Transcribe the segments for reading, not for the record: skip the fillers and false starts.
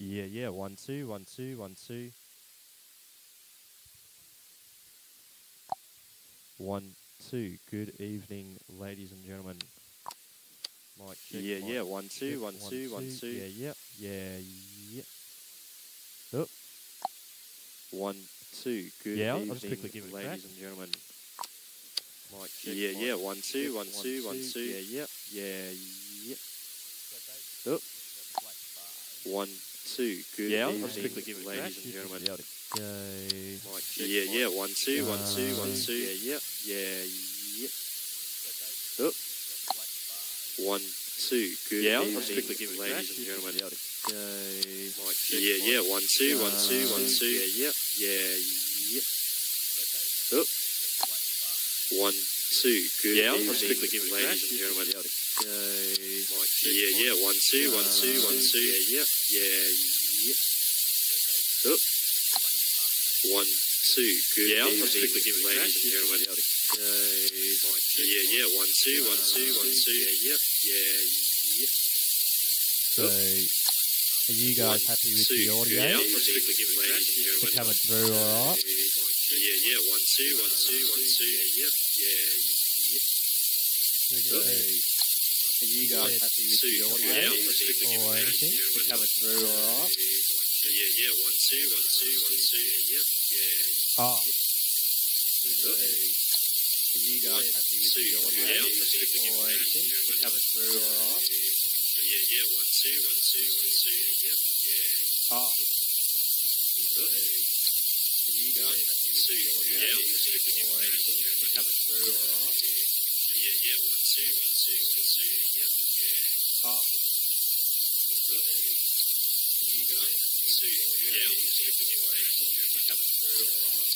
Yeah. 1 2 1 2 1 2. 1 2. Good evening, ladies and gentlemen. Mic check. Yeah. 1 2 1 1 2 1 2. 2. Yeah. Oh. 1 2. Good Yeah, evening, I'll just quickly give it a ladies crack. and gentlemen. Mic check. Yeah. 1 2 1 2 1 2. Yeah. Oh. 1 2. Good Yeah, I'll evening, just quickly give it a crack. ladies and gentlemen. Go. Mic check. Yeah. 1 2 1 2 1 2. Yeah. Oh. 1 2. Good Yeah, I'll evening, just quickly give it a crack. ladies and gentlemen. Go. Mic check. Yeah. 1 2 1 2 1 2. Yeah. Oh. 1 2. Good Yeah, I'll evening, just quickly give it a crack. ladies and gentlemen. Go. Mic check. Yeah. 1 2 1 2 1 2. Yeah. Oh. 1 2. Good Yeah, I'll evening, just quickly give it a crack. ladies and gentlemen. Go. Mic check. Yeah. 1 2 1 2 1 2. Yeah. So, are you guys happy with the audio? Yeah, I'll just quickly give it, ladies and It's gentlemen. coming through all right? Yeah. 1 2 1 2 1 2. Yeah. Are you guys happy with the audio? Yeah, I'll just quickly give it, Or ladies anything? and It's gentlemen. coming through all right? Yeah. 1 2 1 2 1 2. Yeah. Oh. Are you guys happy with the audio? Yeah, I'll just quickly give it, Or ladies anything? and It's gentlemen. coming through all right? Yeah. 1 2 1 2 1 2. Yeah. Oh. Are you guys happy with the audio? Yeah, I'll just quickly give it, Or ladies anything? and It's gentlemen. coming through all right? Yeah. 1 2 1 2 1 2. Yeah. Oh. Are you guys happy with the audio? Yeah, I'll just quickly give it, Or ladies and anything? It's gentlemen. coming through all right?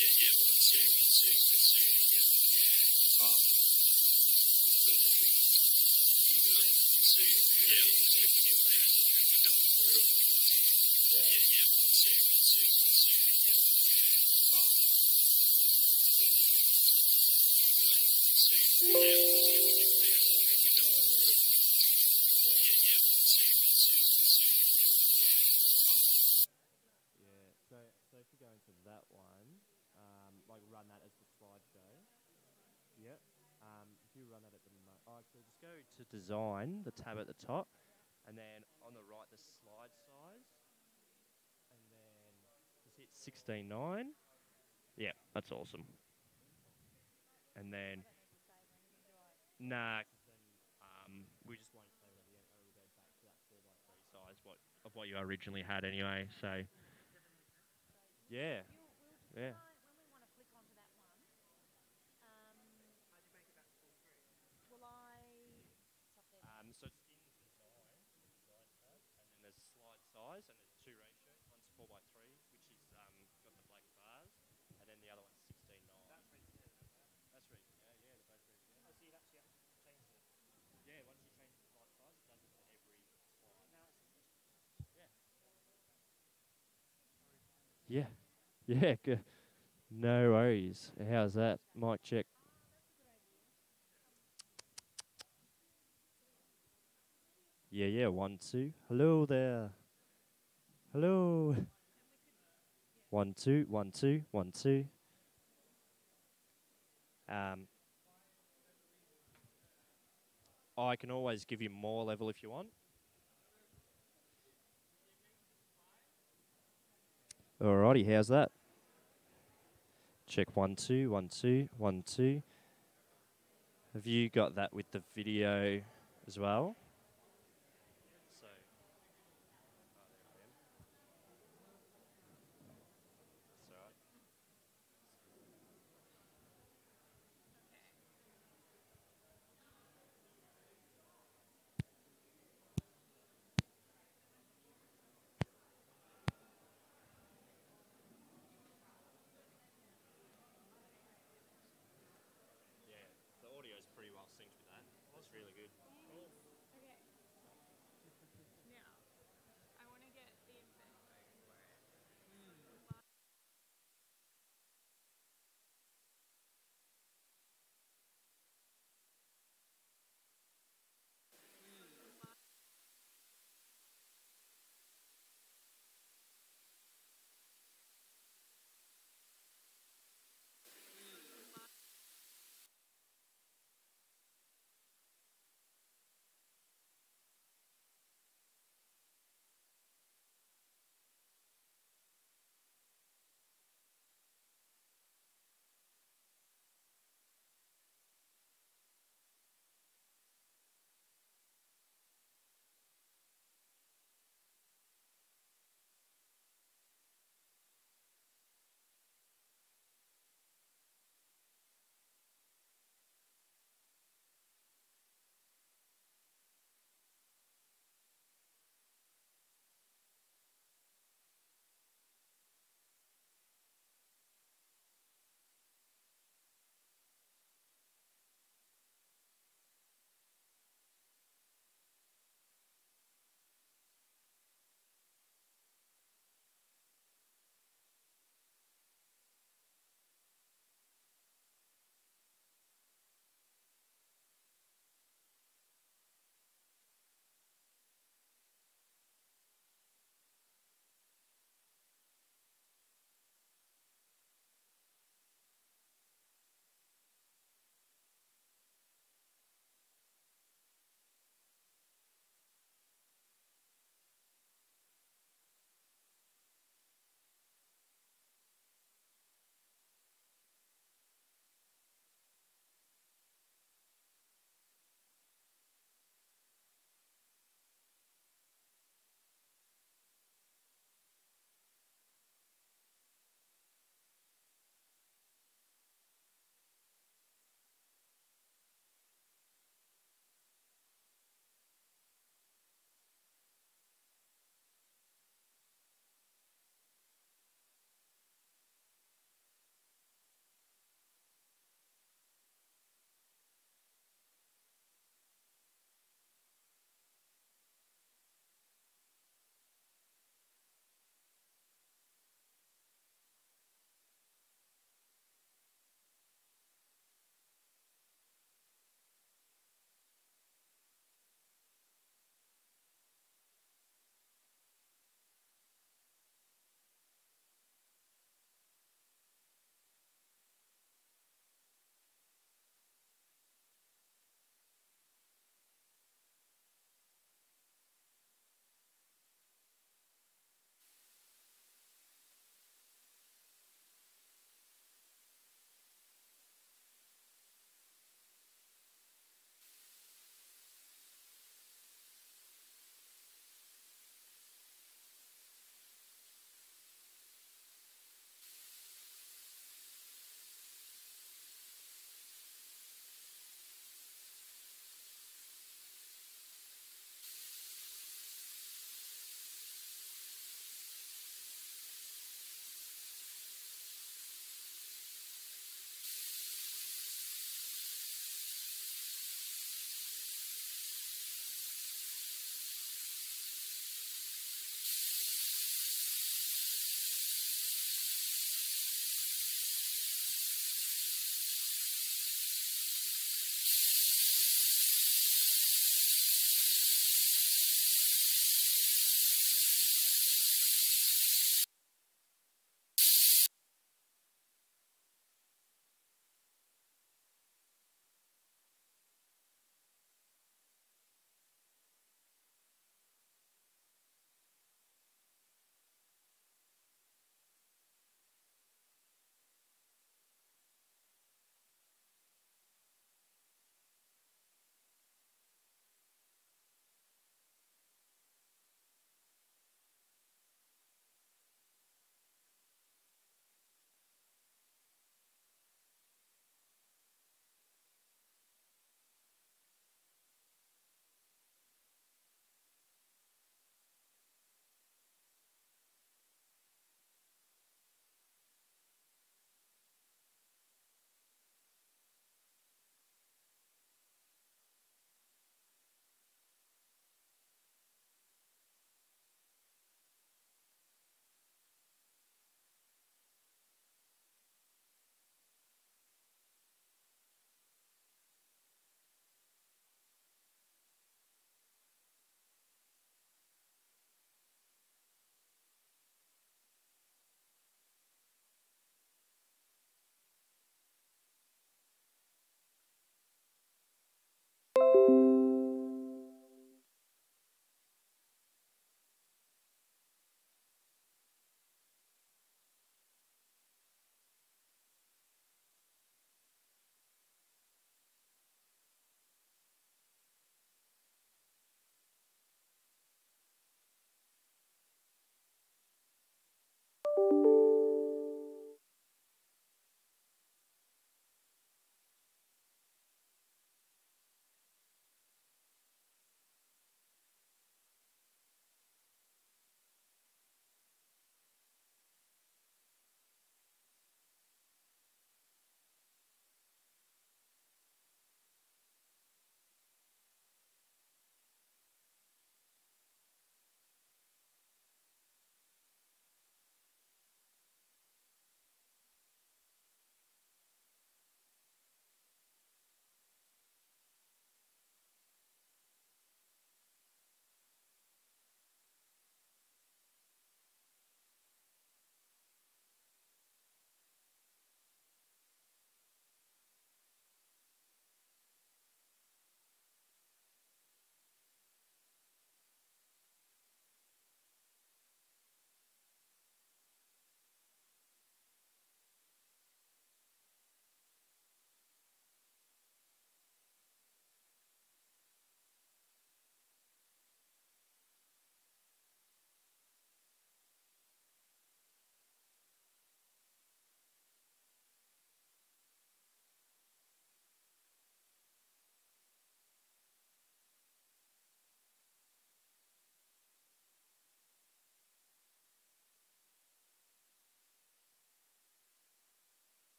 Yeah. 1 2 1 2 1 2. Yeah. Oh. Are you guys happy with the audio? Yeah, I'll just quickly give it, ladies and It's gentlemen. coming through all right? Yeah. 1 2 1 2 1 2. Yeah. Oh. Yeah, I'll just quickly give it, ladies and gentlemen. Yeah. 1 2 1 2 1 2. Yeah, so if you go into that one, like run that as the slideshow. Yep. If you run that at the actually just go to design, the tab at the top, and then on the right the slide size, and then just hit 16:9. Yeah, that's awesome. And then nah, 'cause then we just won't save it at the end. It'll go back to that 4:3 size of what you originally had anyway. So yeah, yeah. When we want to click onto that one, will I? It's up there. So it's in design, the design tab, and then there's slide size, and there's two ratios. One's 4:3, which is got the black bars, and then the other one's 16:9. That's ready to go. That's ready to go. Yeah, they're both ready to go. Oh, so you've actually changed it. Yeah, once you change the slide size, it does it for every slide. No, it's Yeah. Yeah, good. No worries. How's that? Mic check. Yeah. 1 2. Hello there. Hello. 1 2 1 2 1 2. I can always give you more level if you want. Alrighty, how's that? Check 1 2 1 2 1 2. Have you got that with the video as well? So, It's alright. Yeah, the audio is pretty well synced with that. That's really good.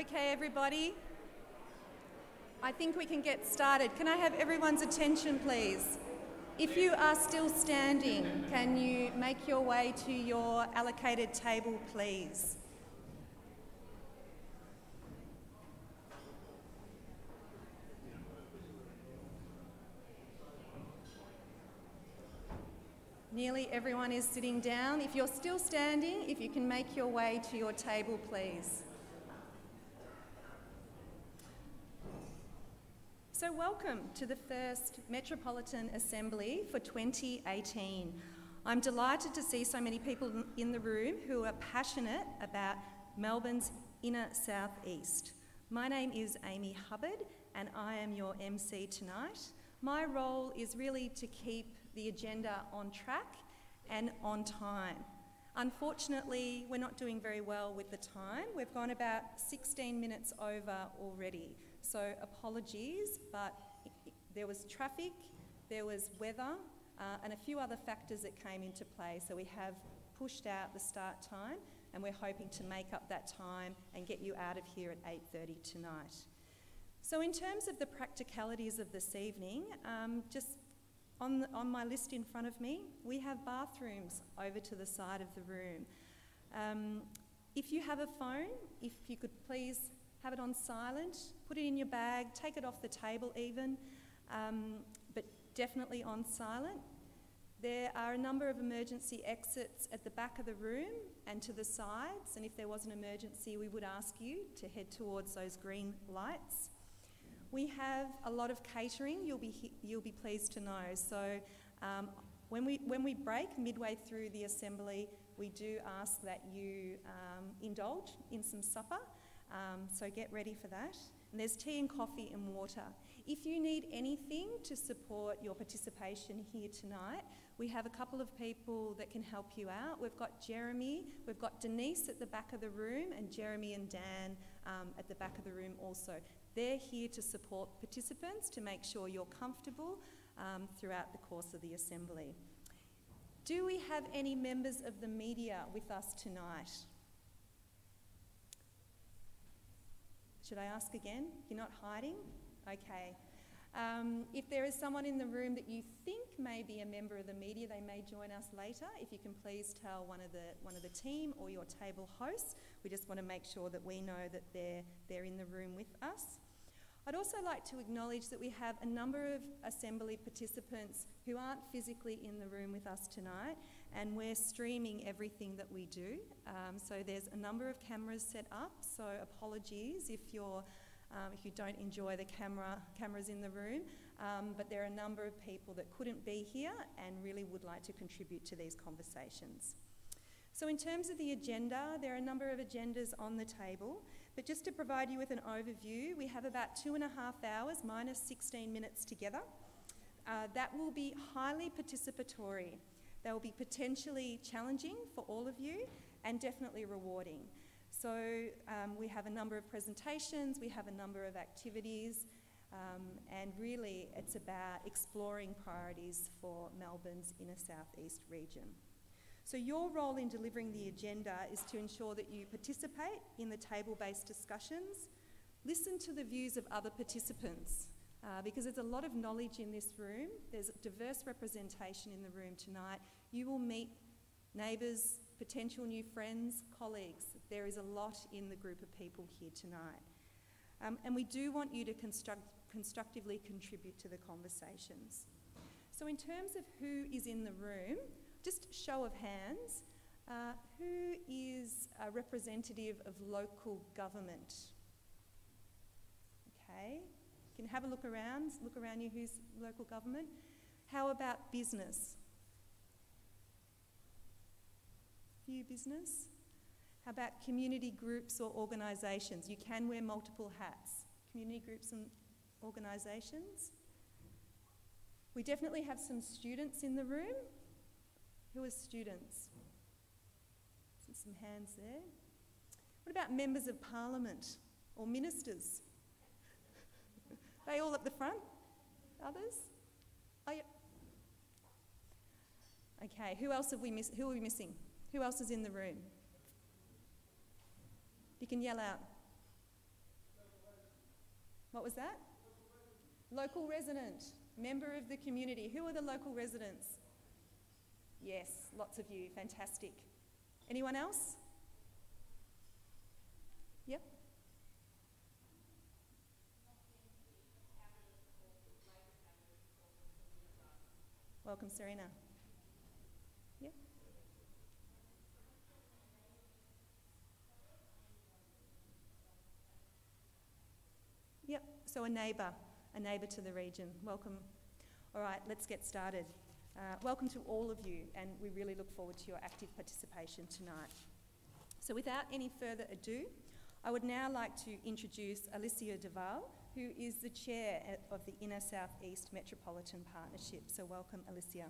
Okay, everybody. I think we can get started. Can I have everyone's attention, please? If you are still standing, can you make your way to your allocated table, please? Nearly everyone is sitting down. If you're still standing, if you can make your way to your table, please. So welcome to the first Metropolitan Assembly for 2018. I'm delighted to see so many people in the room who are passionate about Melbourne's inner southeast. My name is Amy Hubbard and I am your MC tonight. My role is really to keep the agenda on track and on time. Unfortunately, we're not doing very well with the time. We've gone about 16 minutes over already. So apologies, but there was traffic, there was weather, and a few other factors that came into play. So we have pushed out the start time and we're hoping to make up that time and get you out of here at 8:30 tonight. So in terms of the practicalities of this evening, just on my list in front of me, we have bathrooms over to the side of the room. If you have a phone, if you could please have it on silent, put it in your bag, take it off the table even, but definitely on silent. There are a number of emergency exits at the back of the room and to the sides, and if there was an emergency, we would ask you to head towards those green lights. We have a lot of catering, you'll be pleased to know. So when we break midway through the assembly, we do ask that you indulge in some supper, so get ready for that. And there's tea and coffee and water. If you need anything to support your participation here tonight, we have a couple of people that can help you out. We've got Jeremy, we've got Denise at the back of the room, and Jeremy and Dan at the back of the room also. They're here to support participants to make sure you're comfortable throughout the course of the assembly. Do we have any members of the media with us tonight? Should I ask again? You're not hiding? Okay. If there is someone in the room that you think may be a member of the media, they may join us later. If you can please tell one of the team or your table hosts. We just want to make sure that we know that they're in the room with us. I'd also like to acknowledge that we have a number of assembly participants who aren't physically in the room with us tonight, and we're streaming everything that we do. So there's a number of cameras set up, so apologies if you don't enjoy the cameras in the room, but there are a number of people that couldn't be here and really would like to contribute to these conversations. So in terms of the agenda, there are a number of agendas on the table, but just to provide you with an overview, we have about 2.5 hours minus 16 minutes together. That will be highly participatory. They will be potentially challenging for all of you and definitely rewarding. So we have a number of presentations, we have a number of activities, and really it's about exploring priorities for Melbourne's inner southeast region. So your role in delivering the agenda is to ensure that you participate in the table-based discussions, listen to the views of other participants, because there's a lot of knowledge in this room, there's diverse representation in the room tonight. You will meet neighbours, potential new friends, colleagues. There is a lot in the group of people here tonight. And we do want you to constructively contribute to the conversations. So in terms of who is in the room, just show of hands, who is a representative of local government? Okay, you can have a look around you who's local government. How about business? Few business. How about community groups or organisations? You can wear multiple hats. Community groups and organisations. We definitely have some students in the room. Who are students? Some hands there. What about members of parliament or ministers? They all at the front? Others? Oh, yeah. Okay, who else have we missed? Who are we missing? Who else is in the room? You can yell out. What was that? Local resident, member of the community. Who are the local residents? Yes, lots of you, fantastic. Anyone else? Yep. Welcome, Serena. Yep. Yep, so a neighbour to the region. Welcome. All right, let's get started. Welcome to all of you, and we really look forward to your active participation tonight. So without any further ado, I would now like to introduce Alicia Duval, who is the chair of the Inner South East Metropolitan Partnership. So welcome, Alicia.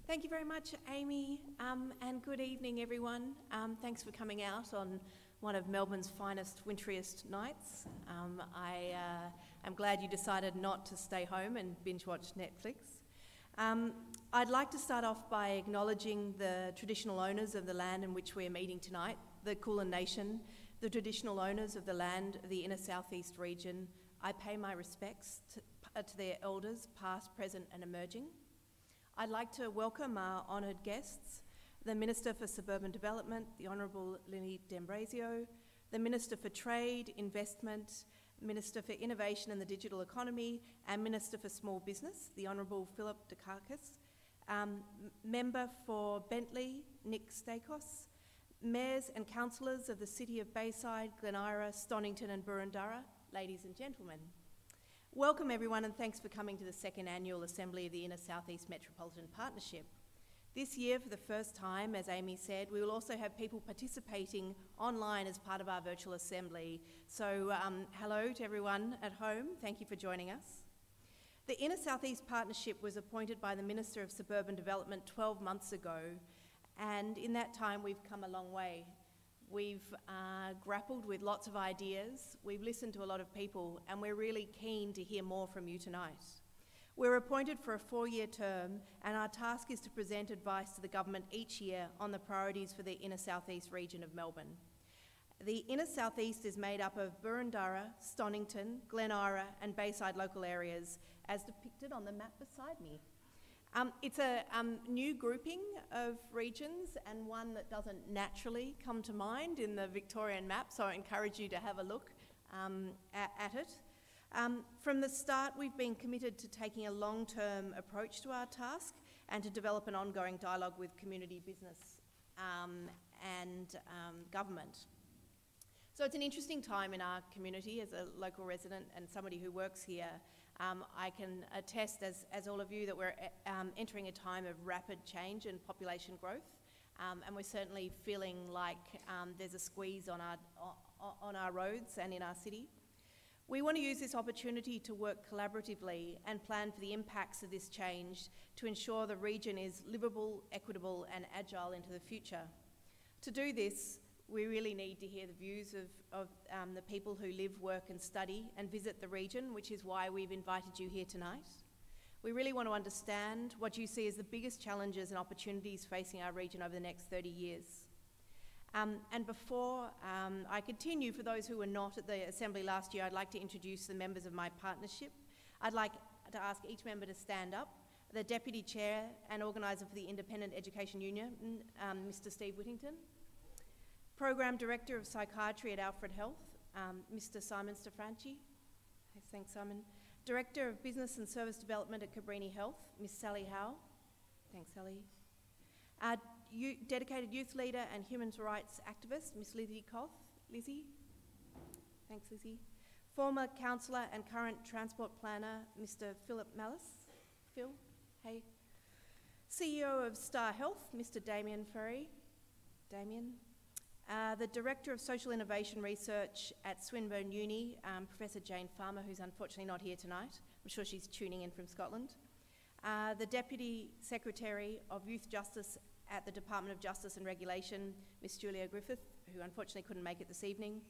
Thank you very much, Amy, and good evening, everyone. Thanks for coming out on one of Melbourne's finest, winteriest nights. I'm glad you decided not to stay home and binge watch Netflix. I'd like to start off by acknowledging the traditional owners of the land in which we're meeting tonight, the Kulin Nation, the traditional owners of the land of the Inner South East region. I pay my respects to their elders, past, present and emerging. I'd like to welcome our honoured guests, the Minister for Suburban Development, the Honourable Lini D'Ambrosio, the Minister for Trade, Investment, Minister for Innovation and the Digital Economy, and Minister for Small Business, the Honourable Philip Dukakis, Member for Bentley, Nick Stakos, Mayors and Councillors of the City of Bayside, Glen Eira, Stonington and Boroondara, ladies and gentlemen. Welcome everyone, and thanks for coming to the second annual Assembly of the Inner South East Metropolitan Partnership. This year, for the first time, as Amy said, we will also have people participating online as part of our virtual assembly. So hello to everyone at home, thank you for joining us. The Inner South East Partnership was appointed by the Minister of Suburban Development 12 months ago, and in that time we've come a long way. We've grappled with lots of ideas, we've listened to a lot of people, and we're really keen to hear more from you tonight. We're appointed for a 4-year term, and our task is to present advice to the government each year on the priorities for the Inner South East region of Melbourne. The Inner South East is made up of Boroondara, Stonington, Glen Eira and Bayside local areas, as depicted on the map beside me. It's a new grouping of regions, and one that doesn't naturally come to mind in the Victorian map, so I encourage you to have a look at it. From the start, we've been committed to taking a long-term approach to our task and to develop an ongoing dialogue with community, business and government. So it's an interesting time in our community as a local resident and somebody who works here. I can attest, as all of you, that we're entering a time of rapid change and population growth, and we're certainly feeling like there's a squeeze on our roads and in our city. We want to use this opportunity to work collaboratively and plan for the impacts of this change to ensure the region is livable, equitable and agile into the future. To do this, we really need to hear the views of the people who live, work and study and visit the region, which is why we've invited you here tonight. We really want to understand what you see as the biggest challenges and opportunities facing our region over the next 30 years. And before I continue, for those who were not at the Assembly last year, I'd like to introduce the members of my partnership. I'd like to ask each member to stand up. The Deputy Chair and Organiser for the Independent Education Union, Mr. Steve Whittington. Program Director of Psychiatry at Alfred Health, Mr. Simon Stefranci. Thanks, Simon. Director of Business and Service Development at Cabrini Health, Miss Sally Howe. Thanks, Sally. Dedicated youth leader and human rights activist, Miss Lizzie Koth. Lizzie. Thanks, Lizzie. Former councillor and current transport planner, Mr. Philip Mallis. Phil, hey. CEO of Star Health, Mr. Damien Ferry. Damien. The Director of Social Innovation Research at Swinburne Uni, Professor Jane Farmer, who's unfortunately not here tonight. I'm sure she's tuning in from Scotland. The Deputy Secretary of Youth Justice at the Department of Justice and Regulation, Miss Julia Griffith, who unfortunately couldn't make it this evening.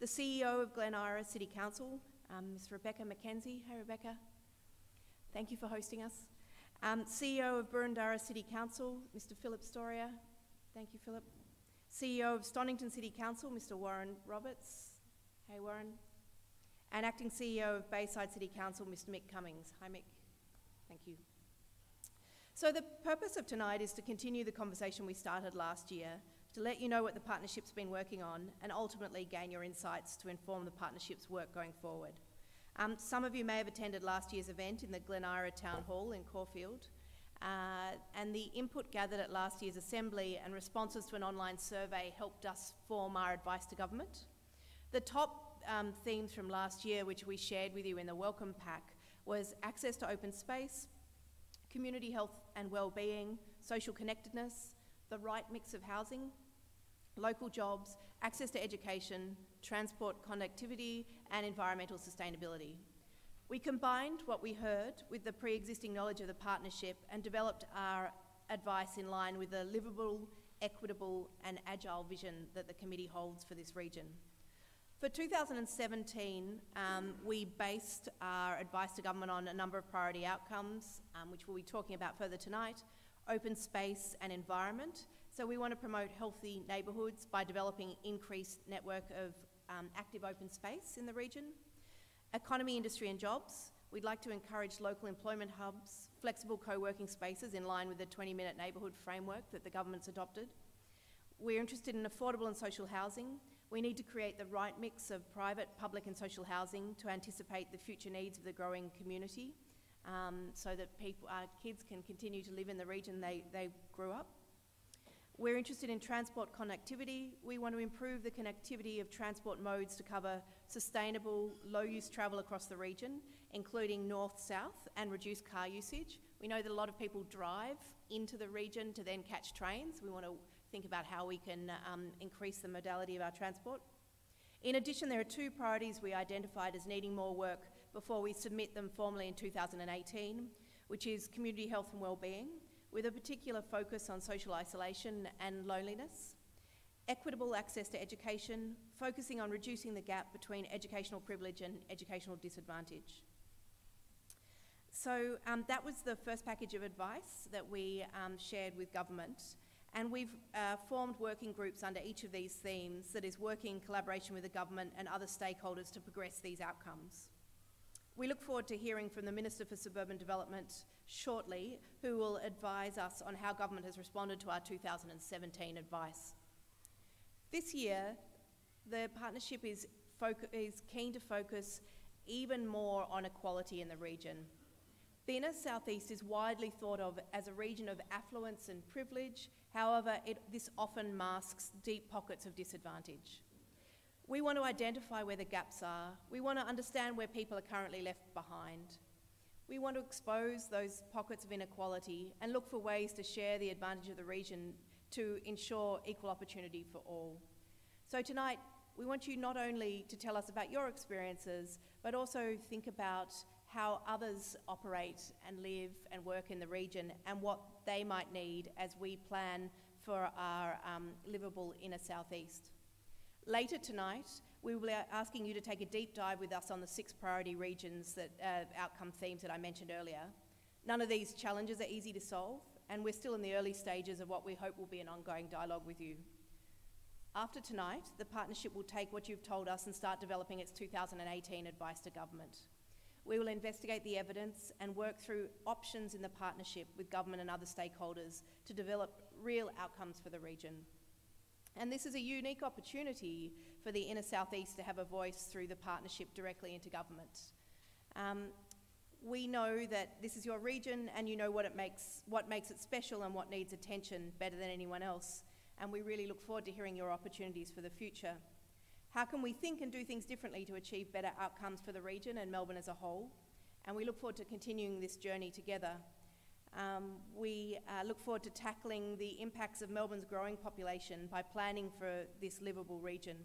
The CEO of Glen Eira City Council, Miss Rebecca McKenzie. Hey, Rebecca. Thank you for hosting us. CEO of Burundara City Council, Mr. Philip Storia. Thank you, Philip. CEO of Stonington City Council, Mr. Warren Roberts. Hey, Warren. And Acting CEO of Bayside City Council, Mr. Mick Cummings. Hi, Mick. Thank you. So the purpose of tonight is to continue the conversation we started last year, to let you know what the partnership's been working on and ultimately gain your insights to inform the partnership's work going forward. Some of you may have attended last year's event in the Glen Ira Town Hall in Caulfield, and the input gathered at last year's Assembly and responses to an online survey helped us form our advice to government. The top themes from last year, which we shared with you in the welcome pack, was access to open space, community health and well-being, social connectedness, the right mix of housing, local jobs, access to education, transport connectivity, and environmental sustainability. We combined what we heard with the pre-existing knowledge of the partnership and developed our advice in line with the livable, equitable, and agile vision that the committee holds for this region. For 2017, we based our advice to government on a number of priority outcomes, which we'll be talking about further tonight: open space and environment. So we want to promote healthy neighbourhoods by developing increased network of active open space in the region. Economy, industry and jobs. We'd like to encourage local employment hubs, flexible co-working spaces in line with the 20-minute neighbourhood framework that the government's adopted. We're interested in affordable and social housing. We need to create the right mix of private, public and social housing to anticipate the future needs of the growing community, so that kids can continue to live in the region they grew up. We're interested in transport connectivity. We want to improve the connectivity of transport modes to cover sustainable, low-use travel across the region, including north-south, and reduce car usage. We know that a lot of people drive into the region to then catch trains. We want to think about how we can increase the modality of our transport. In addition, there are two priorities we identified as needing more work before we submit them formally in 2018, which is community health and well-being, with a particular focus on social isolation and loneliness; equitable access to education, focusing on reducing the gap between educational privilege and educational disadvantage. So that was the first package of advice that we shared with government. And we've formed working groups under each of these themes that is working in collaboration with the government and other stakeholders to progress these outcomes. We look forward to hearing from the Minister for Suburban Development shortly, who will advise us on how government has responded to our 2017 advice. This year, the partnership is keen to focus even more on equality in the region. The inner southeast is widely thought of as a region of affluence and privilege. However, this often masks deep pockets of disadvantage. We want to identify where the gaps are. We want to understand where people are currently left behind. We want to expose those pockets of inequality and look for ways to share the advantage of the region to ensure equal opportunity for all. So tonight, we want you not only to tell us about your experiences, but also think about how others operate and live and work in the region and what they might need as we plan for our livable inner southeast. Later tonight, we will be asking you to take a deep dive with us on the 6 priority regions, outcome themes that I mentioned earlier. None of these challenges are easy to solve, and we're still in the early stages of what we hope will be an ongoing dialogue with you. After tonight, the partnership will take what you've told us and start developing its 2018 advice to government. We will investigate the evidence and work through options in the partnership with government and other stakeholders to develop real outcomes for the region. And this is a unique opportunity for the inner southeast to have a voice through the partnership directly into government. We know that this is your region and you know what makes it special and what needs attention better than anyone else. And we really look forward to hearing your opportunities for the future. How can we think and do things differently to achieve better outcomes for the region and Melbourne as a whole? And we look forward to continuing this journey together. We look forward to tackling the impacts of Melbourne's growing population by planning for this livable region.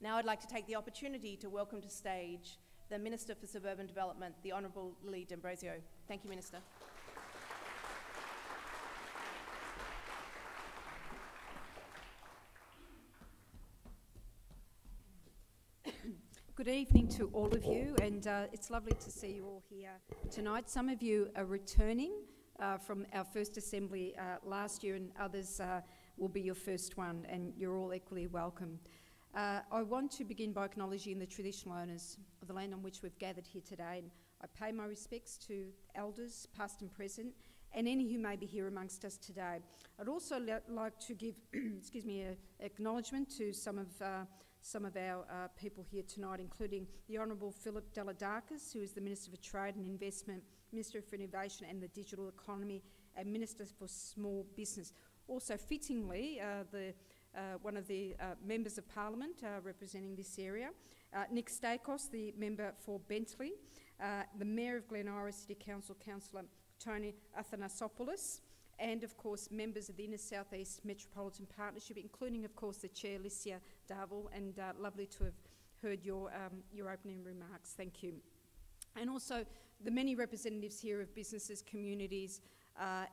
Now I'd like to take the opportunity to welcome to stage the Minister for Suburban Development, the Honourable Lily D'Ambrosio. Thank you, Minister. Good evening to all of you, and it's lovely to see you all here tonight. Some of you are returning from our first assembly last year, and others will be your first one, and you're all equally welcome. I want to begin by acknowledging the traditional owners of the land on which we've gathered here today, and I pay my respects to elders, past and present, and any who may be here amongst us today. I'd also like to give, excuse me, acknowledgement to some of our people here tonight, including the Honourable Philip Deladakis, who is the Minister for Trade and Investment, Minister for Innovation and the Digital Economy, and Minister for Small Business. Also, fittingly, one of the members of Parliament representing this area, Nick Stakos, the member for Bentley, the Mayor of Glenora City Council, Councillor Tony Athanasopoulos, and of course members of the Inner South East Metropolitan Partnership, including of course the Chair, Licia Darvel, and lovely to have heard your opening remarks. Thank you. And also the many representatives here of businesses, communities,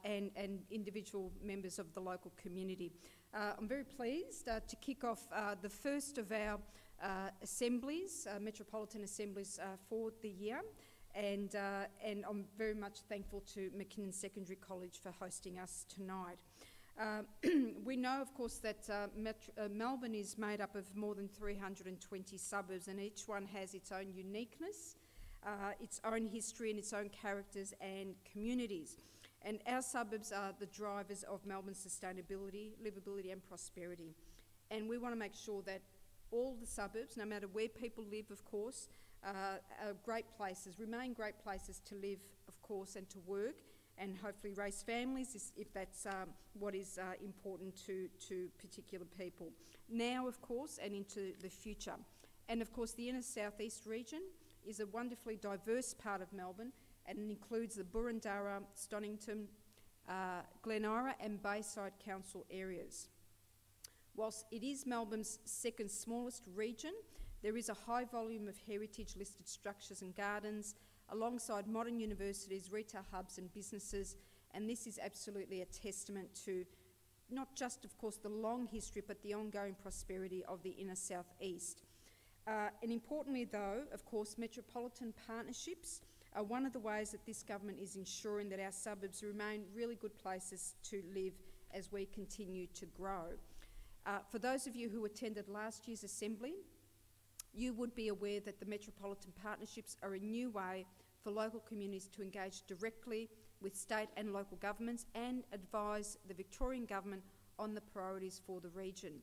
and individual members of the local community. I'm very pleased to kick off the first of our assemblies, Metropolitan Assemblies for the year, and I'm very much thankful to McKinnon Secondary College for hosting us tonight. We know, of course, that Melbourne is made up of more than 320 suburbs, and each one has its own uniqueness, its own history and its own characters and communities. And our suburbs are the drivers of Melbourne's sustainability, livability and prosperity. And we want to make sure that all the suburbs, no matter where people live, of course, are great places, remain great places to live, of course, and to work, and hopefully raise families if that's what is important to particular people. Now, of course, and into the future. And of course, the Inner South East region is a wonderfully diverse part of Melbourne, and it includes the Burundara, Stonington, Glenora and Bayside Council areas. Whilst it is Melbourne's second smallest region, there is a high volume of heritage-listed structures and gardens, alongside modern universities, retail hubs and businesses, and this is absolutely a testament to not just, of course, the long history, but the ongoing prosperity of the Inner South East. And importantly, though, of course, metropolitan partnerships are one of the ways that this government is ensuring that our suburbs remain really good places to live as we continue to grow. For those of you who attended last year's Assembly, you would be aware that the metropolitan partnerships are a new way for local communities to engage directly with state and local governments and advise the Victorian Government on the priorities for the region.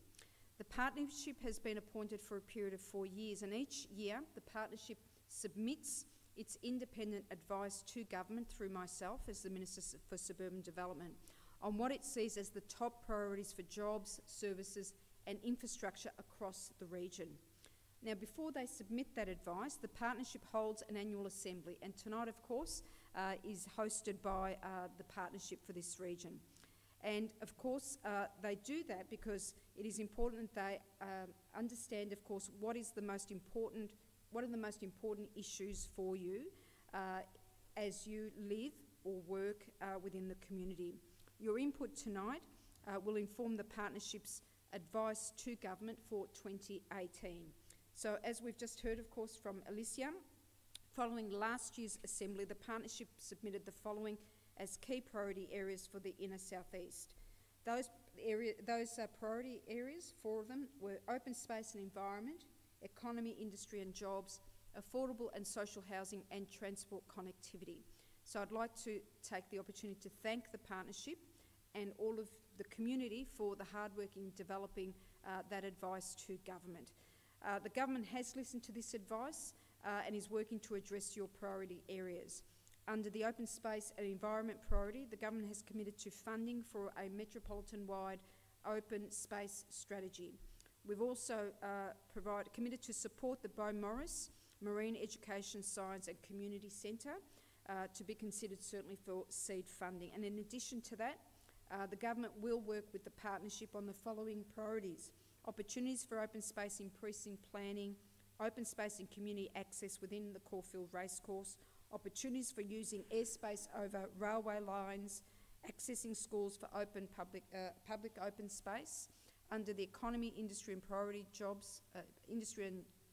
The partnership has been appointed for a period of 4 years, and each year the partnership submits its independent advice to government through myself as the Minister for Suburban Development on what it sees as the top priorities for jobs, services and infrastructure across the region. Now, before they submit that advice, the partnership holds an annual assembly, and tonight, of course, is hosted by the partnership for this region. And of course, they do that because it is important that they understand, of course, what are the most important issues for you as you live or work within the community. Your input tonight will inform the partnership's advice to government for 2018. So as we've just heard, of course, from Alicia, following last year's Assembly, the partnership submitted the following as key priority areas for the Inner South East. Those priority areas, 4 of them, were open space and environment, economy, industry and jobs, affordable and social housing and transport connectivity. So I'd like to take the opportunity to thank the partnership and all of the community for the hard work in developing that advice to government. The government has listened to this advice and is working to address your priority areas. Under the open space and environment priority, the government has committed to funding for a metropolitan-wide open space strategy. We've also committed to support the Beau Morris Marine Education, Science and Community Centre to be considered certainly for seed funding. And in addition to that, the government will work with the partnership on the following priorities: opportunities for open space in precinct planning, open space and community access within the Caulfield Racecourse, opportunities for using airspace over railway lines, accessing schools for public open space. Under the economy, industry and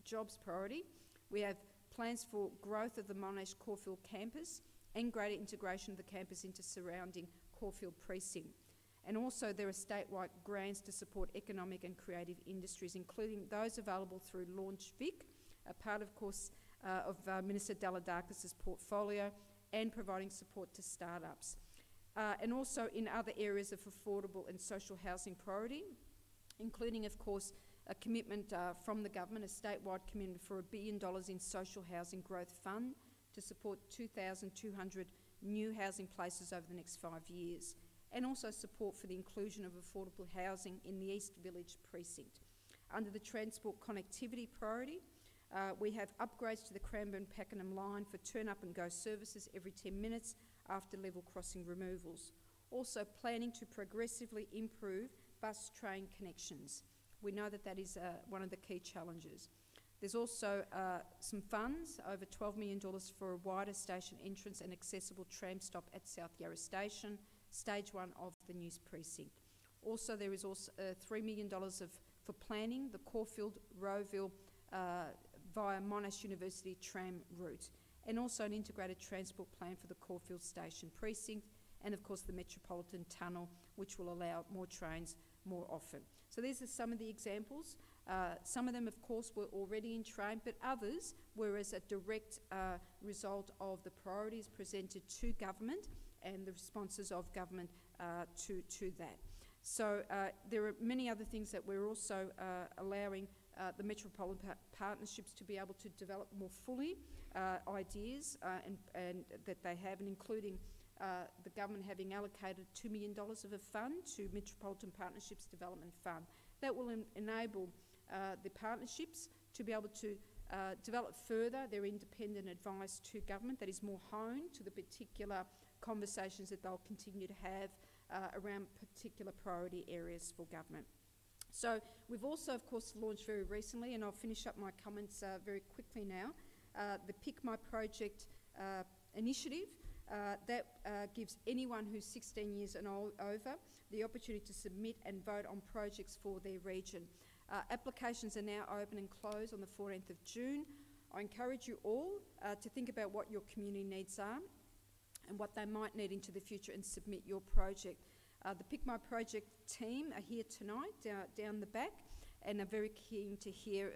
jobs priority, we have plans for growth of the Monash Caulfield campus and greater integration of the campus into surrounding Caulfield precinct. And also there are statewide grants to support economic and creative industries, including those available through Launch Vic, a part, of course, of Minister Daladakis' portfolio, and providing support to startups. And also in other areas of affordable and social housing priority, including, of course, a commitment from the government, a statewide commitment for $1 billion in social housing growth fund to support 2,200 new housing places over the next 5 years, and also support for the inclusion of affordable housing in the East Village precinct. Under the transport connectivity priority, we have upgrades to the Cranbourne-Pakenham line for turn-up-and-go services every 10 minutes after level crossing removals. Also planning to progressively improve bus train connections. We know that that is one of the key challenges. There's also some funds, over $12 million for a wider station entrance and accessible tram stop at South Yarra Station, stage 1 of the news precinct. Also, there is also $3 million for planning the Caulfield-Rowville via Monash University tram route, and also an integrated transport plan for the Caulfield Station precinct, and of course the Metropolitan tunnel, which will allow more trains more often. So these are some of the examples. Some of them, of course, were already in train, but others were as a direct result of the priorities presented to government and the responses of government to that. So there are many other things that we're also allowing the Metropolitan partnerships to be able to develop more fully ideas and that they have, and including the government having allocated $2 million of a fund to Metropolitan Partnerships Development Fund. That will enable the partnerships to be able to develop further their independent advice to government that is more honed to the particular conversations that they'll continue to have around particular priority areas for government. So we've also, of course, launched very recently, and I'll finish up my comments very quickly now, the Pick My Project initiative that gives anyone who's 16 years and over the opportunity to submit and vote on projects for their region. Applications are now open and close on the 14th of June. I encourage you all to think about what your community needs are and what they might need into the future and submit your project. The Pick My Project team are here tonight down the back and are very keen to hear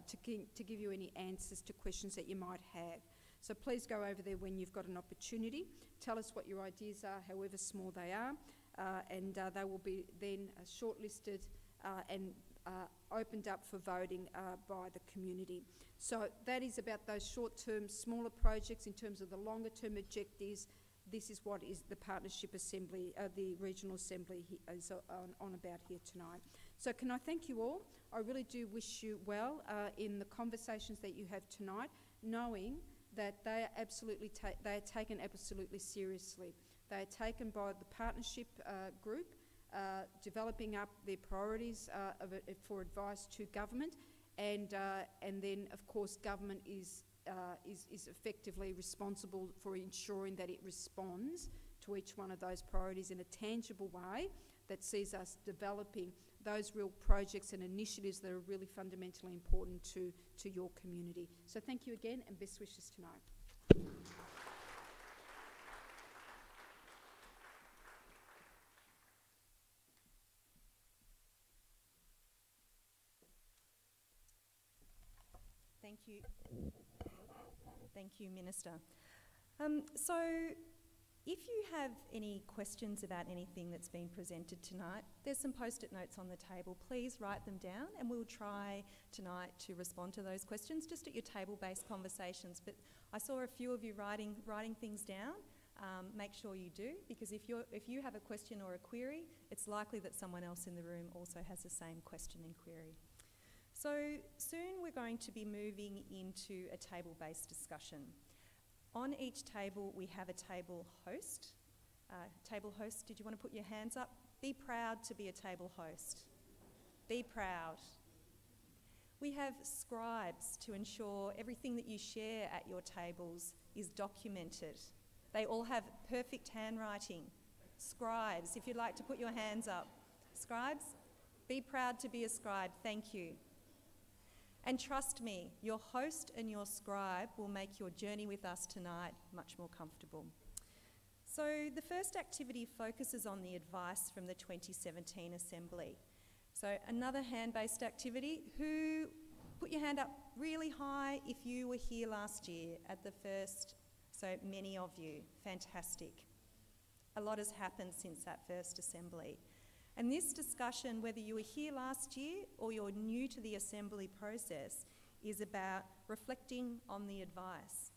to give you any answers to questions that you might have. So please go over there when you've got an opportunity. Tell us what your ideas are, however small they are, and they will be then shortlisted and opened up for voting by the community. So that is about those short-term, smaller projects. In terms of the longer-term objectives, this is what is the Partnership Assembly, the Regional Assembly is on about here tonight. So can I thank you all? I really do wish you well in the conversations that you have tonight, knowing that they are taken absolutely seriously. They are taken by the partnership group, developing up their priorities for advice to government, and then of course government is effectively responsible for ensuring that it responds to each one of those priorities in a tangible way that sees us developing those real projects and initiatives that are really fundamentally important to your community. So thank you again, and best wishes tonight. Thank you. Thank you, Minister. So if you have any questions about anything that's been presented tonight, there's some post-it notes on the table. Please write them down and we'll try tonight to respond to those questions just at your table-based conversations. But I saw a few of you writing things down. Make sure you do, because if you have a question or a query, it's likely that someone else in the room also has the same question and query. So soon we're going to be moving into a table-based discussion. On each table we have a table host. Table host, did you want to put your hands up? Be proud to be a table host. Be proud. We have scribes to ensure everything that you share at your tables is documented. They all have perfect handwriting. Scribes, if you'd like to put your hands up. Scribes, be proud to be a scribe. Thank you. And trust me, your host and your scribe will make your journey with us tonight much more comfortable. So the first activity focuses on the advice from the 2017 Assembly. So another hand-based activity. Who, put your hand up really high if you were here last year at the first, so many of you, fantastic. A lot has happened since that first Assembly. And this discussion, whether you were here last year or you're new to the Assembly process, is about reflecting on the advice.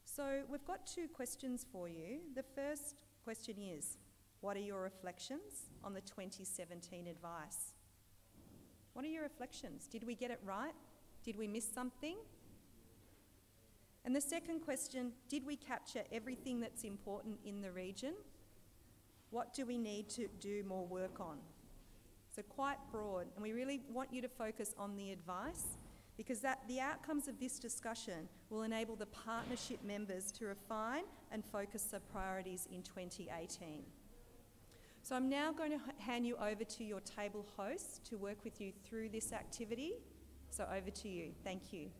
So we've got 2 questions for you. The first question is, what are your reflections on the 2017 advice? What are your reflections? Did we get it right? Did we miss something? And the second question, did we capture everything that's important in the region? What do we need to do more work on? So quite broad, and we really want you to focus on the advice, because the outcomes of this discussion will enable the partnership members to refine and focus their priorities in 2018. So I'm now going to hand you over to your table hosts to work with you through this activity. So over to you. Thank you.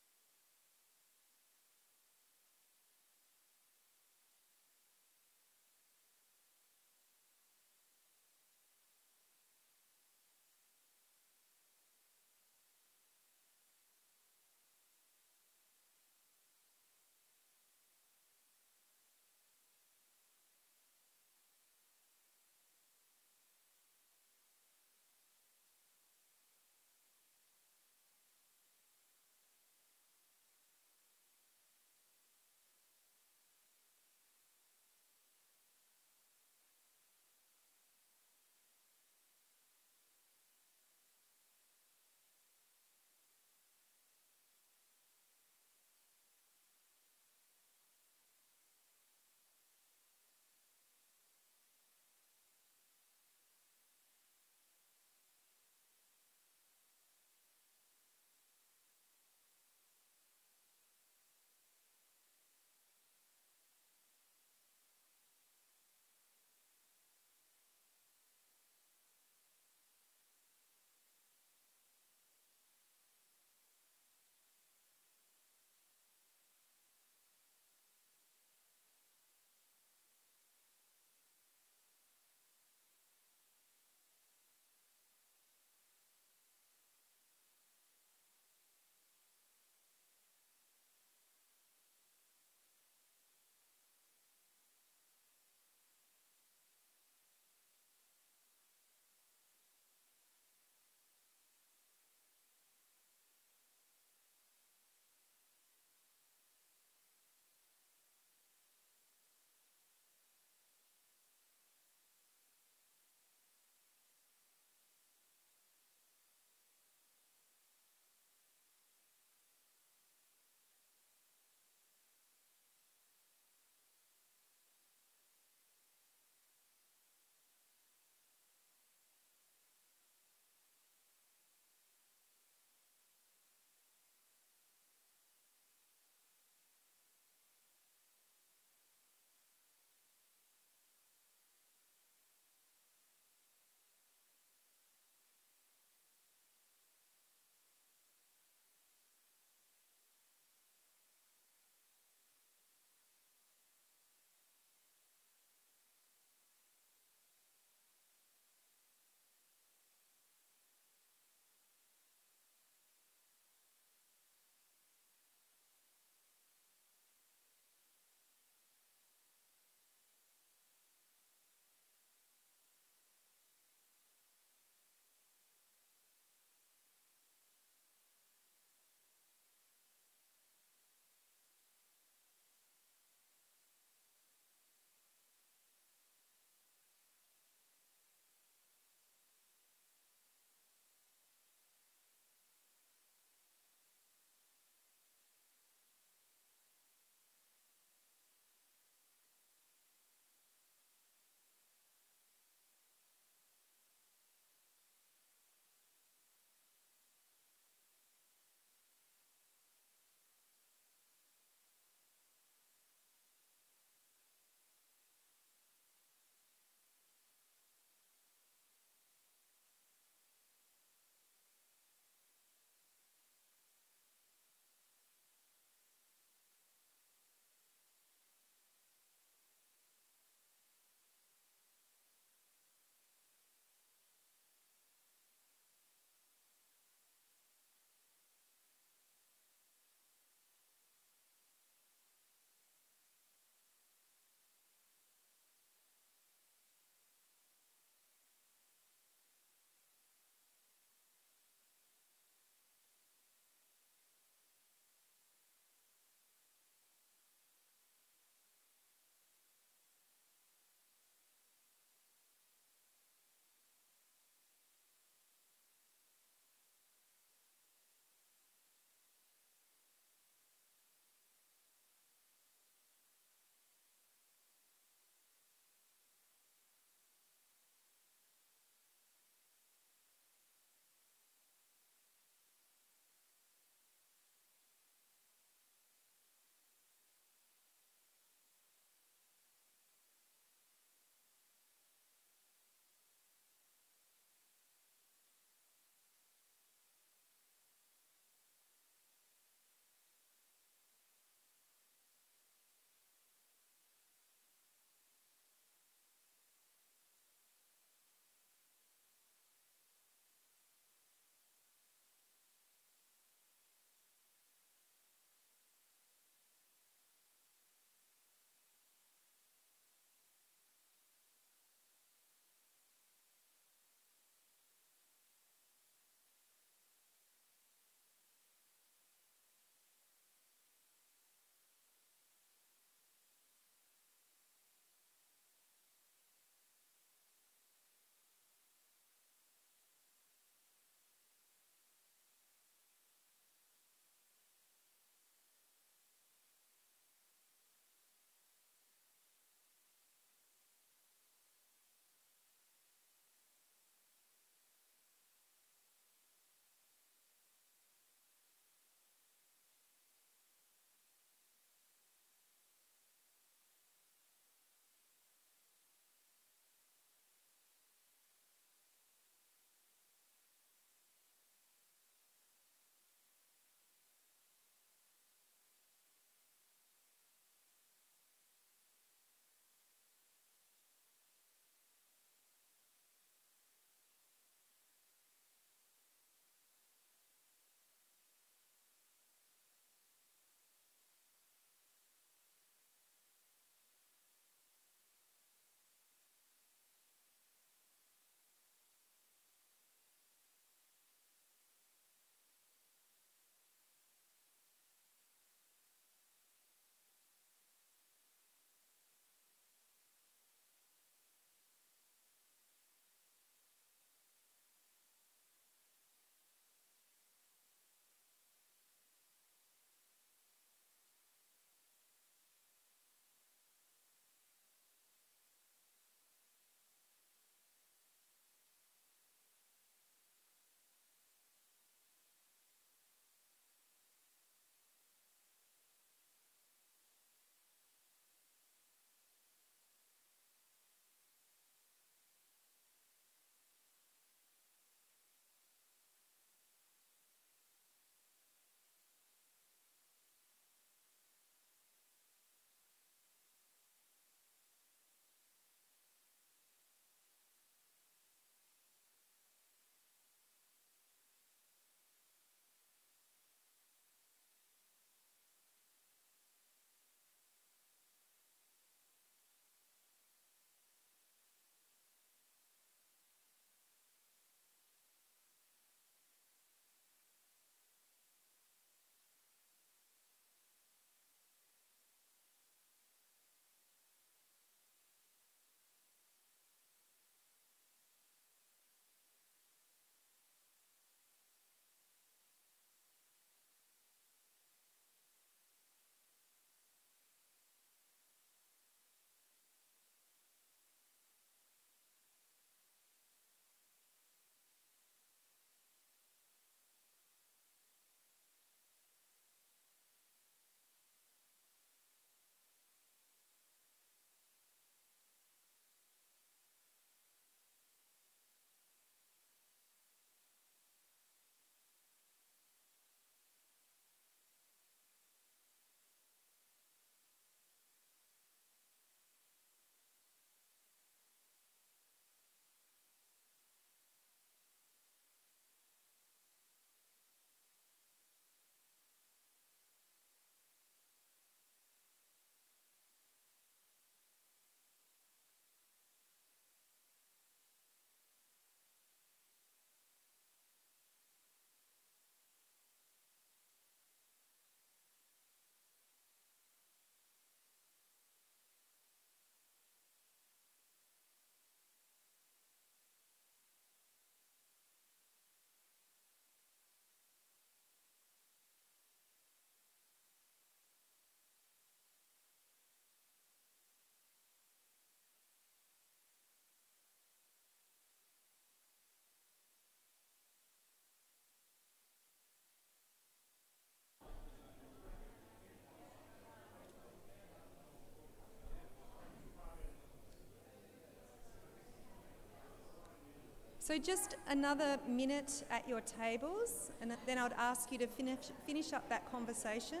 So just another minute at your tables, and then I'd ask you to finish up that conversation.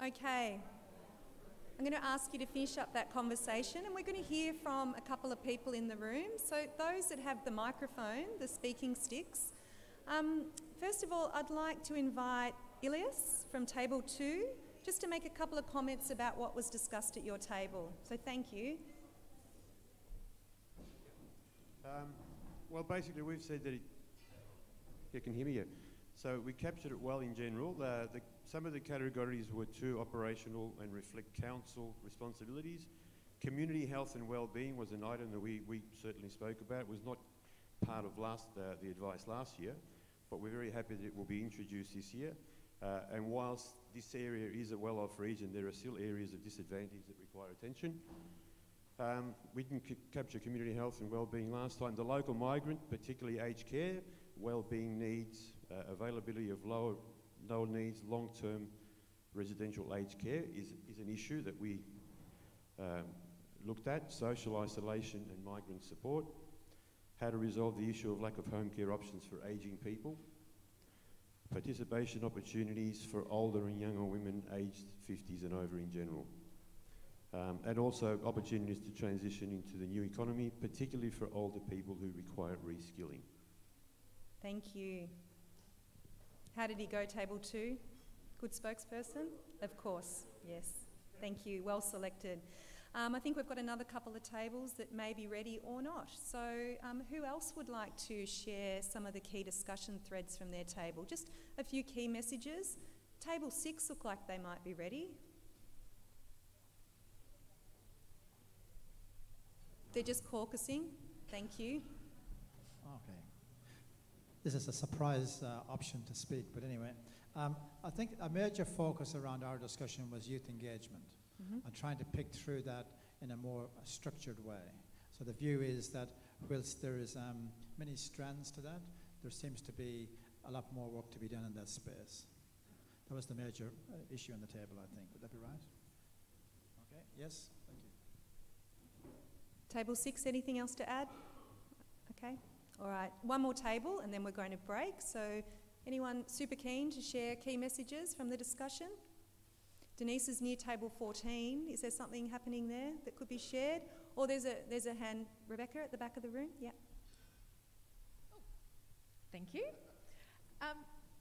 Okay, I'm going to ask you to finish up that conversation, and we're going to hear from a couple of people in the room. So those that have the microphone, the speaking sticks. First of all, I'd like to invite Ilias from table 2 just to make a couple of comments about what was discussed at your table. So thank you. Well, basically, we've said that you can hear me, yeah. So we captured it well in general. Some of the categories were too operational and reflect council responsibilities. Community health and well-being was an item that we certainly spoke about. It was not part of the advice last year, but we're very happy that it will be introduced this year. And whilst this area is a well-off region, there are still areas of disadvantage that require attention. We didn't capture community health and well-being last time. The local migrant, particularly aged care, well-being needs, availability of low needs, long-term residential aged care is an issue that we looked at. Social isolation and migrant support. How to resolve the issue of lack of home care options for ageing people. Participation opportunities for older and younger women aged 50s and over in general. And also opportunities to transition into the new economy, particularly for older people who require reskilling. Thank you. How did he go, table 2? Good spokesperson? Of course, yes. Thank you, well selected. I think we've got another couple of tables that may be ready or not. So who else would like to share some of the key discussion threads from their table? Just a few key messages. Table 6 look like they might be ready. They're just caucusing. Thank you. Okay. This is a surprise option to speak, but anyway. I think a major focus around our discussion was youth engagement and trying to pick through that in a more structured way. So the view is that whilst there is many strands to that, there seems to be a lot more work to be done in that space. That was the major issue on the table, I think. Would that be right? Okay, yes, thank you. Table 6, anything else to add? Okay, all right. One more table and then we're going to break. So anyone super keen to share key messages from the discussion? Denise is near table 14. Is there something happening there that could be shared? Or there's a hand, Rebecca, at the back of the room? Yeah. Thank you.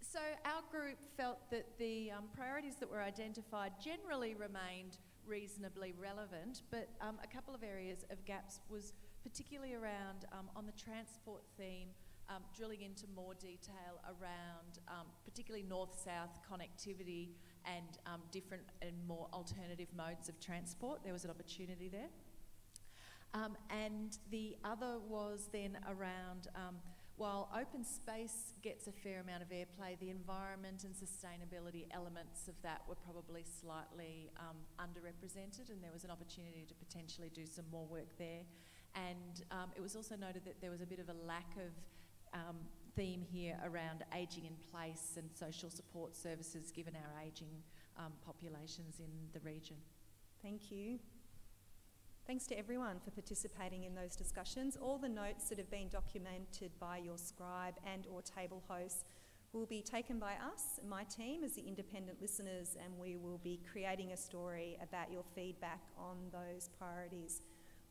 So our group felt that the priorities that were identified generally remained reasonably relevant, but a couple of areas of gaps was particularly around, on the transport theme, drilling into more detail around particularly north-south connectivity and different and more alternative modes of transport. There was an opportunity there. And the other was then around, while open space gets a fair amount of airplay, the environment and sustainability elements of that were probably slightly underrepresented, and there was an opportunity to potentially do some more work there. And it was also noted that there was a bit of a lack of theme here around ageing in place and social support services given our ageing populations in the region. Thank you. Thanks to everyone for participating in those discussions. All the notes that have been documented by your scribe and or table hosts will be taken by us, my team, as the independent listeners, and we will be creating a story about your feedback on those priorities.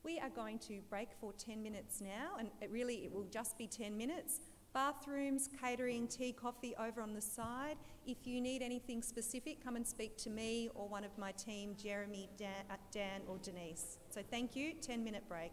We are going to break for 10 minutes now, and it will just be 10 minutes. Bathrooms, catering, tea, coffee over on the side. If you need anything specific, come and speak to me or one of my team, Jeremy, Dan or Denise. So thank you, 10-minute break.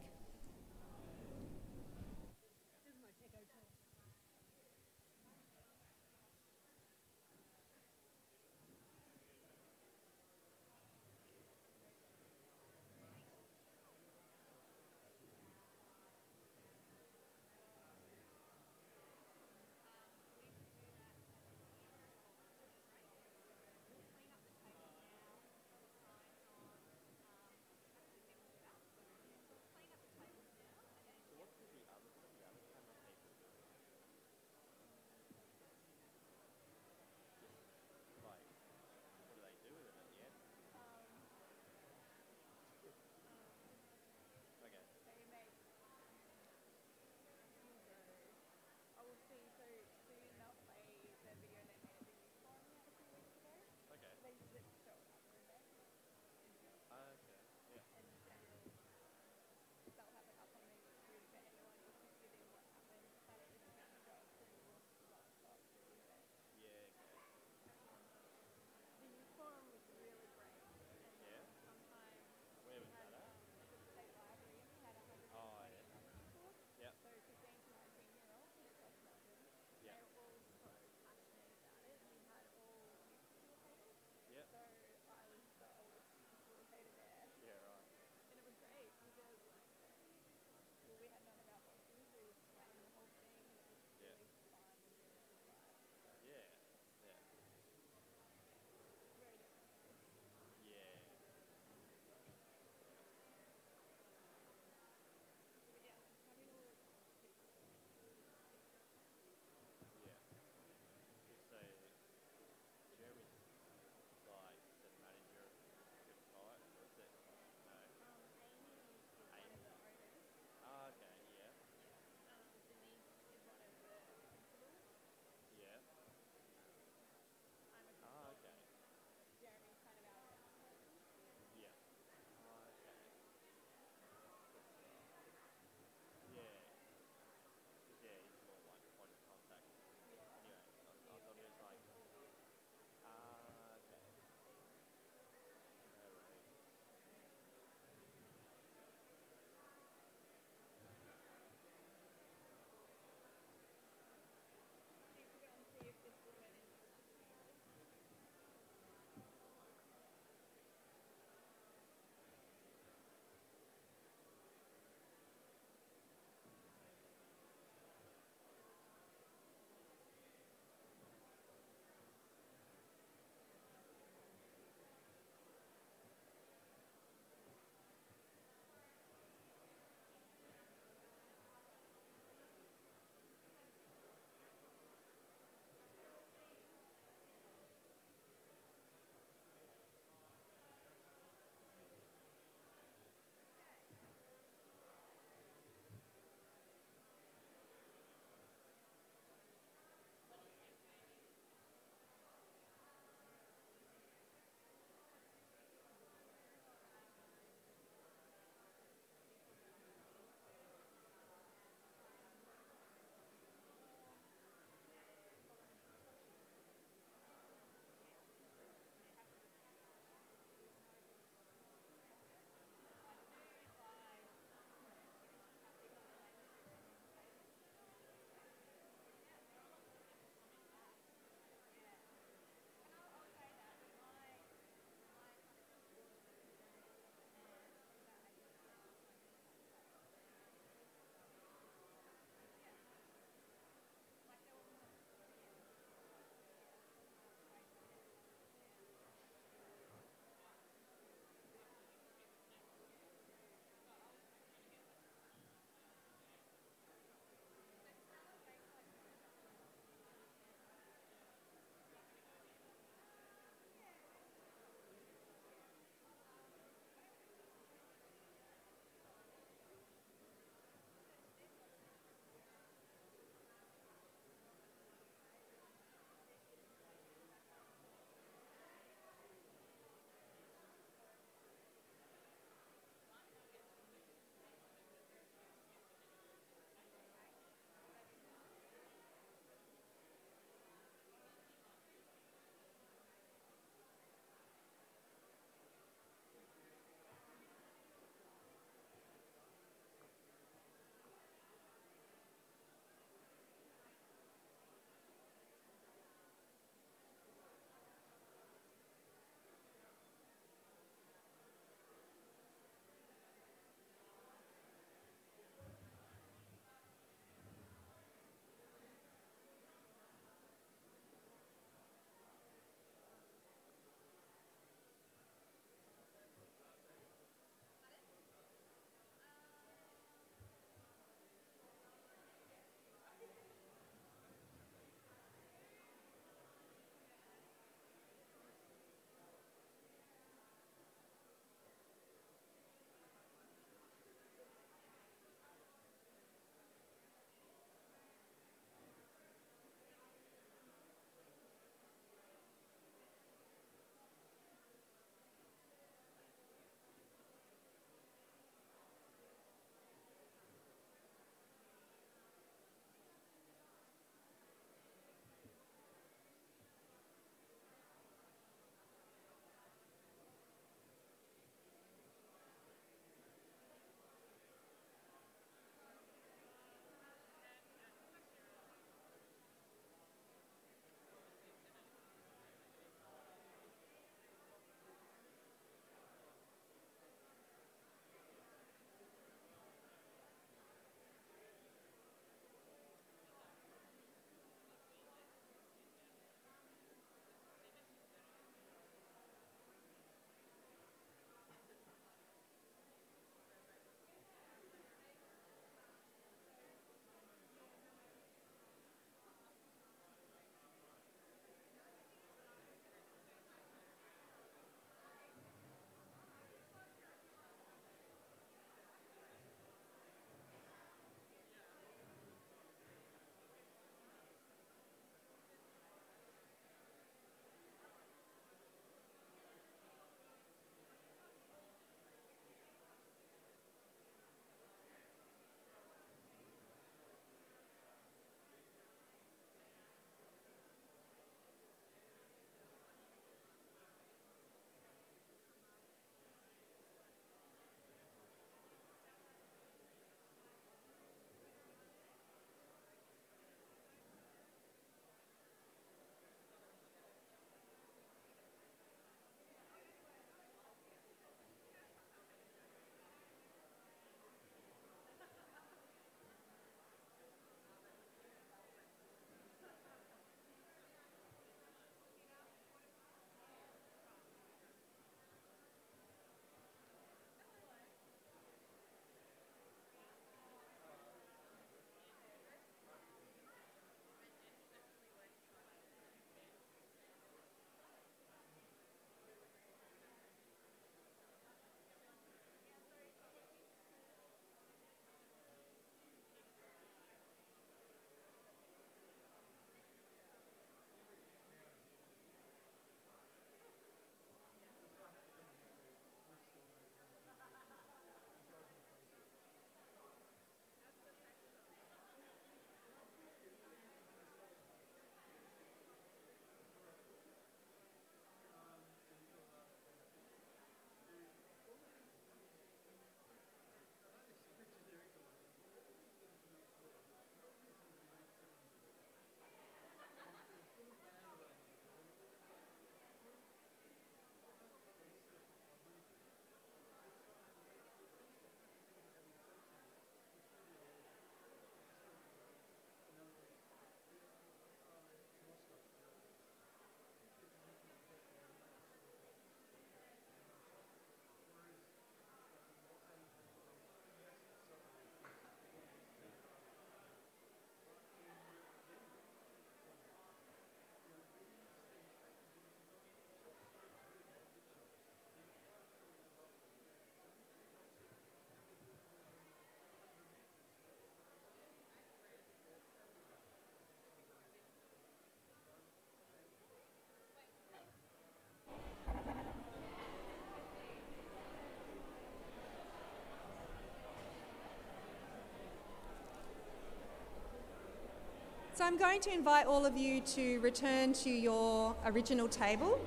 So I'm going to invite all of you to return to your original table.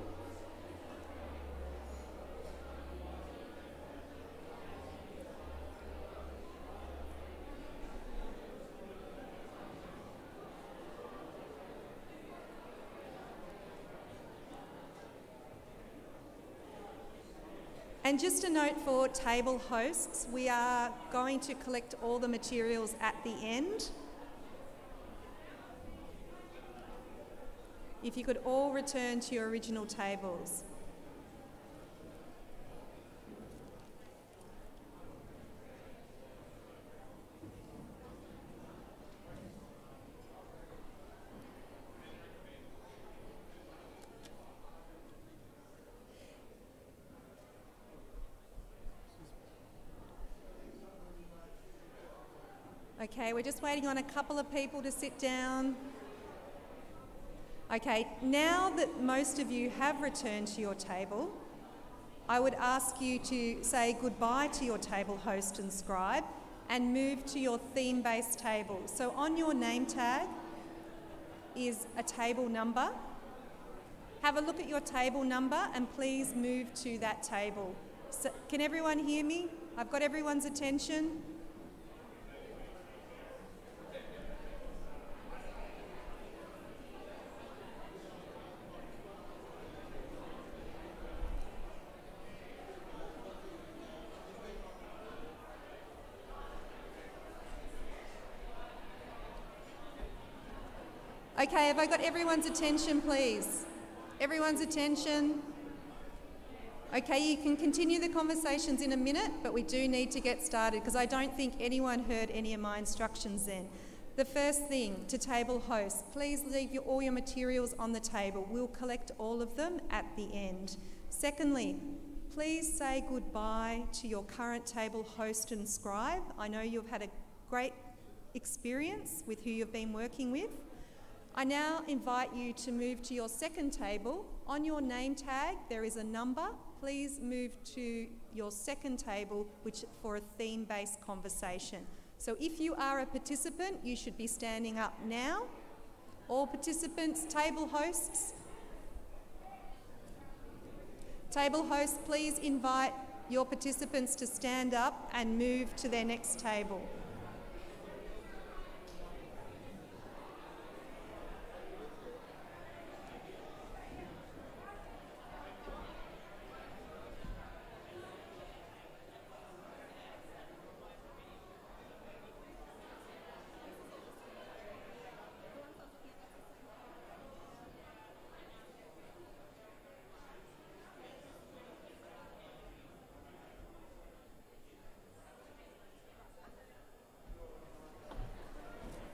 And just a note for table hosts, we are going to collect all the materials at the end. If you could all return to your original tables. Okay, we're just waiting on a couple of people to sit down. Okay, now that most of you have returned to your table, I would ask you to say goodbye to your table host and scribe and move to your theme-based table. So on your name tag is a table number. Have a look at your table number and please move to that table. So, can everyone hear me? I've got everyone's attention. Okay, have I got everyone's attention, please? Everyone's attention. Okay, you can continue the conversations in a minute, but we do need to get started because I don't think anyone heard any of my instructions then. The first thing, to table hosts, please leave all your materials on the table. We'll collect all of them at the end. Secondly, please say goodbye to your current table host and scribe. I know you've had a great experience with who you've been working with. I now invite you to move to your second table. On your name tag, there is a number. Please move to your second table, which for a theme-based conversation. So if you are a participant, you should be standing up now. All participants, table hosts. Table hosts, please invite your participants to stand up and move to their next table.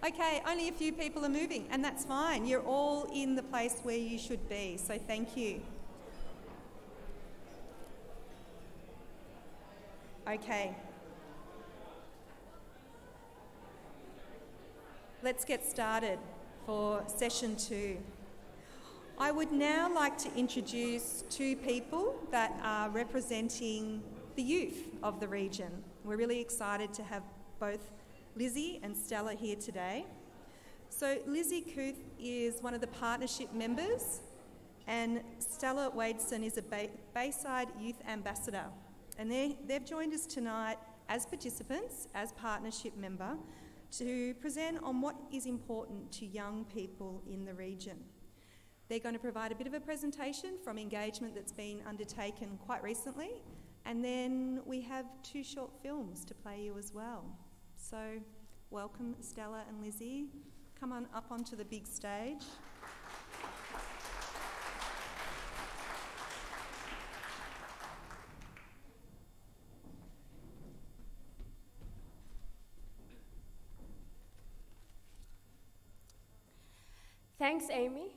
Okay, only a few people are moving, and that's fine. You're all in the place where you should be, so thank you. Okay. Let's get started for session 2. I would now like to introduce 2 people that are representing the youth of the region. We're really excited to have both Lizzie and Stella here today. So Lizzie Kuth is one of the partnership members and Stella Wadeson is a Bayside Youth Ambassador. And they've joined us tonight as participants, as partnership member, to present on what is important to young people in the region. They're going to provide a bit of a presentation from engagement that's been undertaken quite recently, and then we have 2 short films to play you as well. So, welcome Stella and Lizzie. Come on up onto the big stage. Thanks, Amy.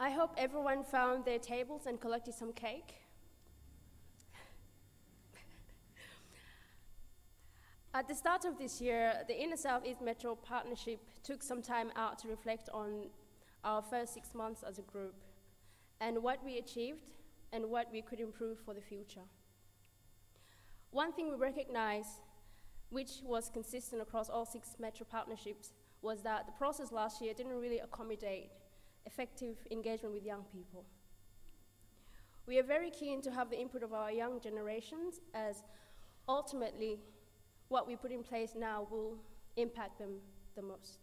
I hope everyone found their tables and collected some cake. At the start of this year, the Inner South East Metro Partnership took some time out to reflect on our first 6 months as a group and what we achieved and what we could improve for the future. One thing we recognized, which was consistent across all 6 Metro partnerships, was that the process last year didn't really accommodate effective engagement with young people. We are very keen to have the input of our young generations, as ultimately what we put in place now will impact them the most.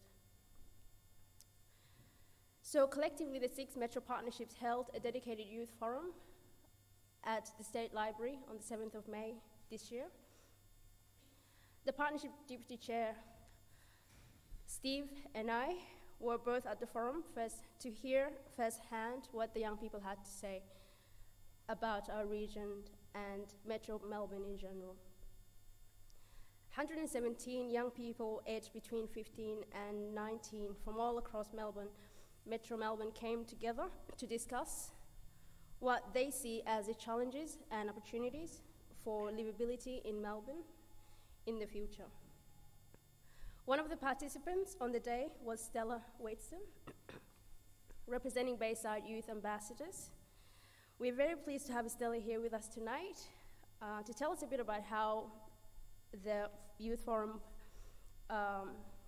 So collectively, the 6 Metro Partnerships held a dedicated youth forum at the State Library on the 7th of May this year. The partnership deputy chair, Steve, and I were both at the forum first to hear firsthand what the young people had to say about our region and Metro Melbourne in general. 117 young people aged between 15 and 19 from all across Melbourne, Metro Melbourne, came together to discuss what they see as the challenges and opportunities for livability in Melbourne in the future. One of the participants on the day was Stella Wheatstone, representing Bayside Youth Ambassadors. We're very pleased to have Stella here with us tonight to tell us a bit about how the youth forum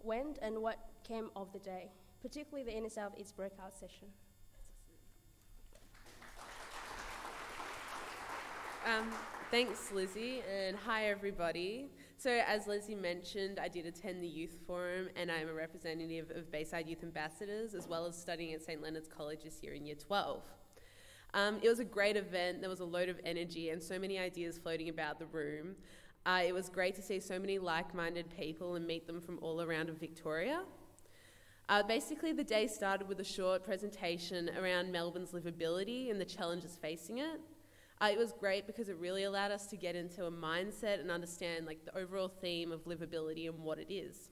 went and what came of the day, particularly the Inner South East breakout session. Thanks, Lizzie, and hi, everybody. So, as Lizzie mentioned, I did attend the Youth Forum, and I'm a representative of Bayside Youth Ambassadors, as well as studying at St Leonard's College this year in Year 12. It was a great event. There was a load of energy and so many ideas floating about the room. It was great to see so many like-minded people and meet them from all around Victoria. Basically, the day started with a short presentation around Melbourne's livability and the challenges facing it. It was great because it really allowed us to get into a mindset and understand the overall theme of livability and what it is.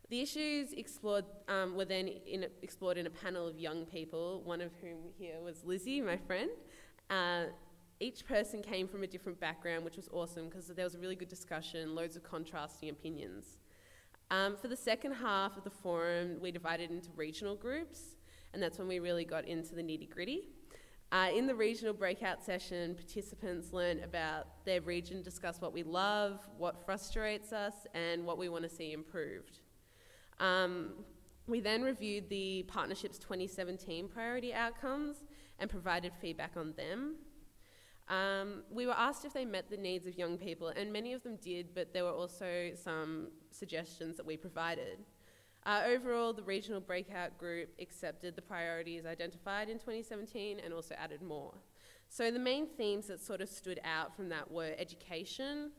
The issues explored were then explored in a panel of young people, one of whom here was Lizzie, my friend. Each person came from a different background, which was awesome because there was a really good discussion, loads of contrasting opinions. For the second half of the forum, we divided into regional groups, and that's when we really got into the nitty-gritty. In the regional breakout session, participants learned about their region, discuss what we love, what frustrates us, and what we want to see improved. We then reviewed the partnership's 2017 priority outcomes and provided feedback on them. We were asked if they met the needs of young people, and many of them did, but there were also some suggestions that we provided. Overall, the regional breakout group accepted the priorities identified in 2017 and also added more. So the main themes that sort of stood out from that were education,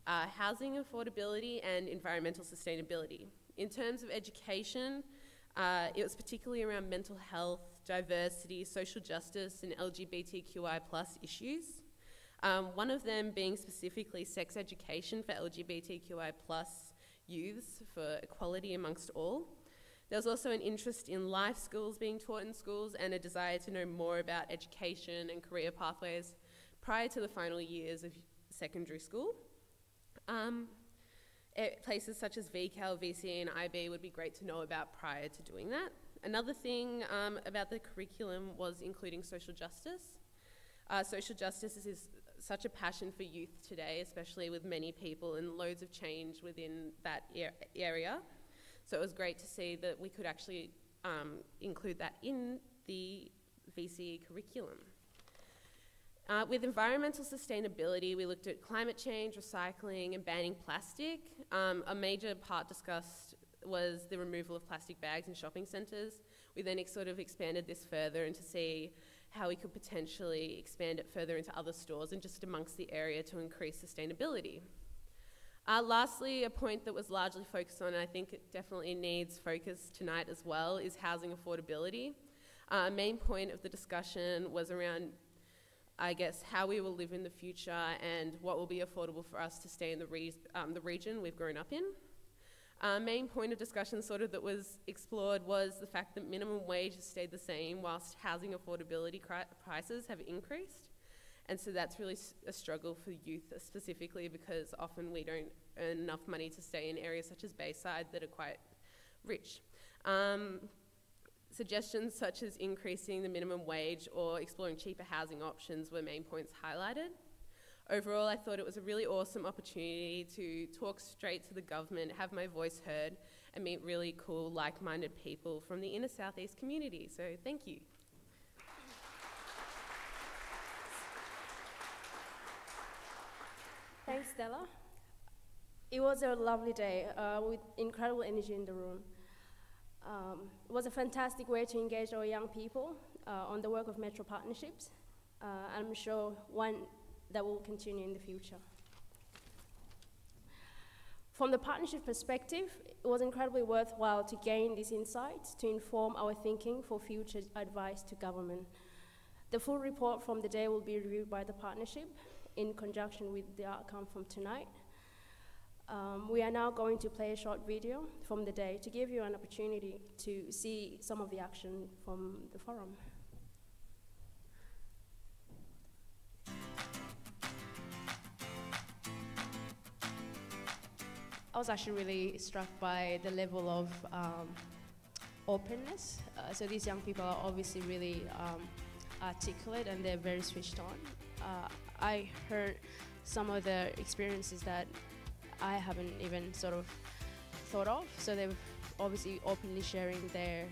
housing affordability, and environmental sustainability. In terms of education, it was particularly around mental health, diversity, social justice, and LGBTQI+ issues. One of them being specifically sex education for LGBTQI+ youths for equality amongst all. There was also an interest in life skills being taught in schools and a desire to know more about education and career pathways prior to the final years of secondary school. Places such as VCAL, VCE and IB would be great to know about prior to doing that. Another thing about the curriculum was including social justice. Social justice is such a passion for youth today, especially with many people and loads of change within that area. So it was great to see that we could actually include that in the VCE curriculum. With environmental sustainability, we looked at climate change, recycling, and banning plastic. A major part discussed was the removal of plastic bags in shopping centres. We then sort of expanded this further and to see how we could potentially expand it further into other stores and just amongst the area to increase sustainability. Lastly, a point that was largely focused on, and I think it definitely needs focus tonight as well, is housing affordability. A main point of the discussion was around, I guess, how we will live in the future and what will be affordable for us to stay in the region we've grown up in. Main point of discussion sort of that was explored was the fact that minimum wage has stayed the same whilst housing affordability prices have increased. And so that's really a struggle for youth specifically because often we don't earn enough money to stay in areas such as Bayside that are quite rich. Suggestions such as increasing the minimum wage or exploring cheaper housing options were main points highlighted. Overall, I thought it was a really awesome opportunity to talk straight to the government, have my voice heard, and meet really cool, like-minded people from the inner southeast community. So thank you. Thanks, Stella. It was a lovely day with incredible energy in the room. It was a fantastic way to engage our young people on the work of Metro Partnerships. I'm sure one that will continue in the future. From the partnership perspective, it was incredibly worthwhile to gain these insights to inform our thinking for future advice to government. The full report from the day will be reviewed by the partnership in conjunction with the outcome from tonight. We are now going to play a short video from the day to give you an opportunity to see some of the action from the forum. I was actually really struck by the level of openness. So these young people are obviously really articulate and they're very switched on. I heard some of the experiences that I haven't even sort of thought of. So they're obviously openly sharing their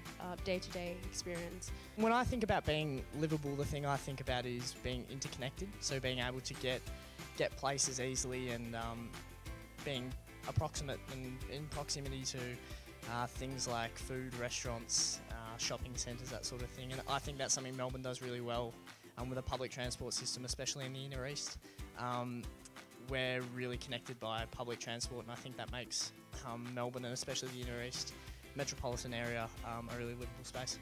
day-to-day experience. When I think about being livable, the thing I think about is being interconnected. So being able to get places easily and being approximate and in proximity to things like food, restaurants, shopping centres, that sort of thing. And I think that's something Melbourne does really well with a public transport system, especially in the inner east. We're really connected by public transport, and I think that makes Melbourne, and especially the inner east metropolitan area, a really livable space.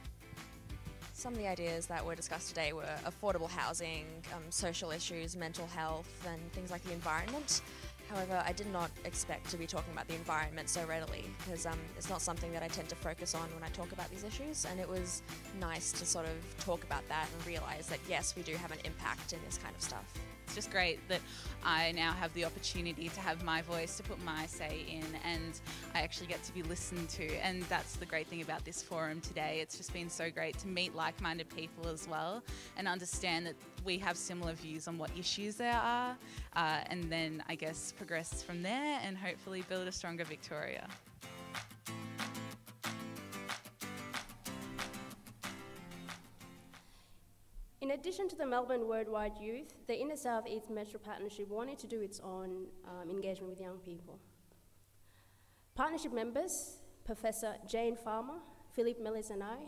Some of the ideas that were discussed today were affordable housing, social issues, mental health, and things like the environment. However, I did not expect to be talking about the environment so readily, because it's not something that I tend to focus on when I talk about these issues, and it was nice to sort of talk about that and realise that yes, we do have an impact in this kind of stuff. It's just great that I now have the opportunity to have my voice, to put my say in, and I actually get to be listened to, and that's the great thing about this forum today. It's just been so great to meet like-minded people as well and understand that we have similar views on what issues there are, and then I guess progress from there and hopefully build a stronger Victoria. In addition to the Melbourne Worldwide Youth, the Inner South East Metro Partnership wanted to do its own engagement with young people. Partnership members, Professor Jane Farmer, Philip Mellis and I,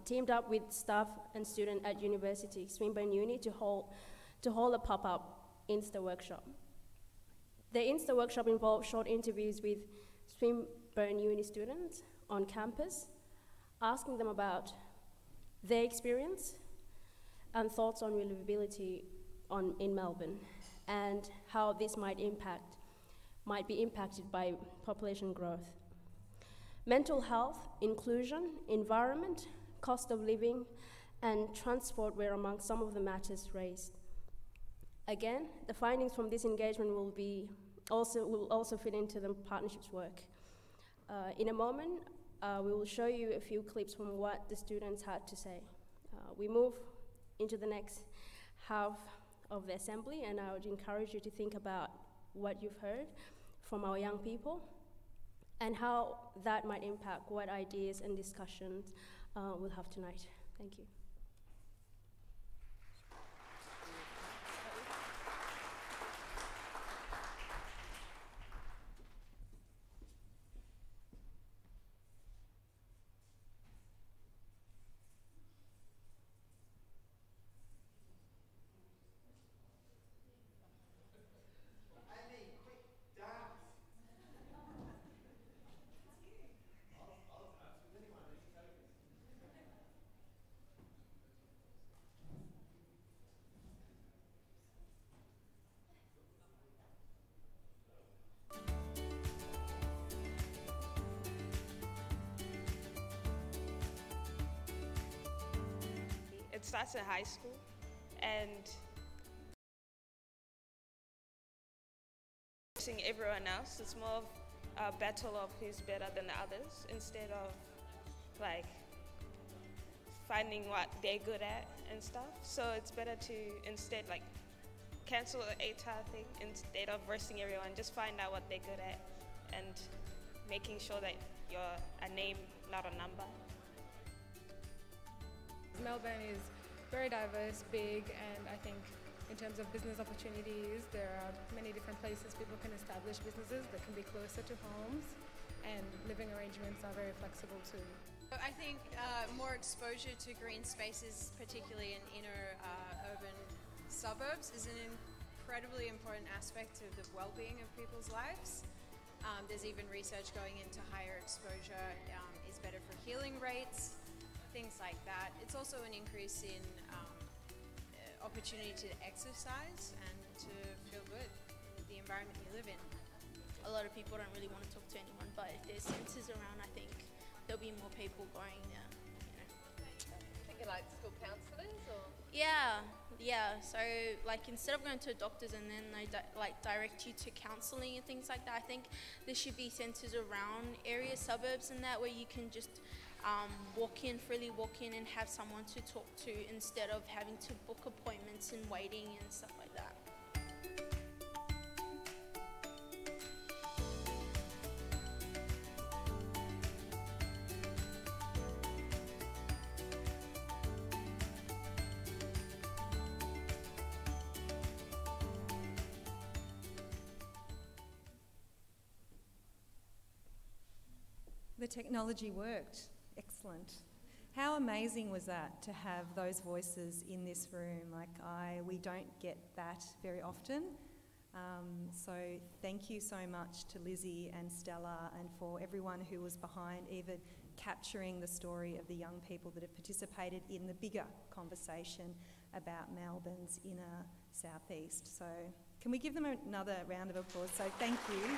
teamed up with staff and students at University, Swinburne Uni, to hold a pop-up Insta workshop. The Insta workshop involved short interviews with Swinburne Uni students on campus, asking them about their experience and thoughts on livability in Melbourne and how this might be impacted by population growth. Mental health, inclusion, environment, cost of living, and transport were among some of the matters raised. Again, the findings from this engagement will also fit into the partnership's work. In a moment, we will show you a few clips from what the students had to say. We move into the next half of the assembly, and I would encourage you to think about what you've heard from our young people and how that might impact what ideas and discussions we'll have tonight. Thank you. It starts in high school, and everyone else. It's more of a battle of who's better than the others instead of like finding what they're good at and stuff. So it's better to instead like cancel the entire thing instead of versing everyone. Just find out what they're good at and making sure that you're a name, not a number. Melbourne is very diverse, big, and I think in terms of business opportunities, there are many different places people can establish businesses that can be closer to homes, and living arrangements are very flexible too. I think more exposure to green spaces, particularly in inner urban suburbs, is an incredibly important aspect of the well-being of people's lives. There's even research going into higher exposure is better for healing rates, things like that. It's also an increase in opportunity to exercise and to feel good in the environment you live in. A lot of people don't really want to talk to anyone, but if there's centres around, I think there'll be more people going there. Think like school counsellors or? Yeah. So like instead of going to doctors and then they direct you to counselling and things like that, I think there should be centres around area suburbs and that where you can just freely walk in and have someone to talk to instead of having to book appointments and waiting and stuff like that. The technology worked. Excellent. How amazing was that to have those voices in this room? We don't get that very often. So thank you so much to Lizzie and Stella and for everyone who was behind even capturing the story of the young people that have participated in the bigger conversation about Melbourne's inner southeast. So can we give them another round of applause? So thank you.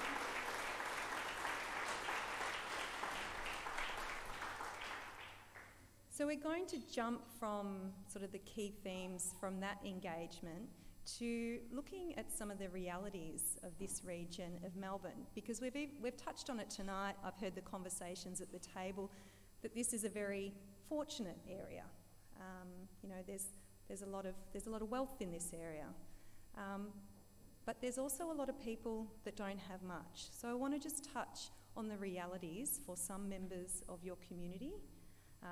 So we're going to jump from sort of the key themes from that engagement to looking at some of the realities of this region of Melbourne, because we've touched on it tonight. I've heard the conversations at the table that this is a very fortunate area. There's a lot of wealth in this area, but there's also a lot of people that don't have much. So I want to just touch on the realities for some members of your community.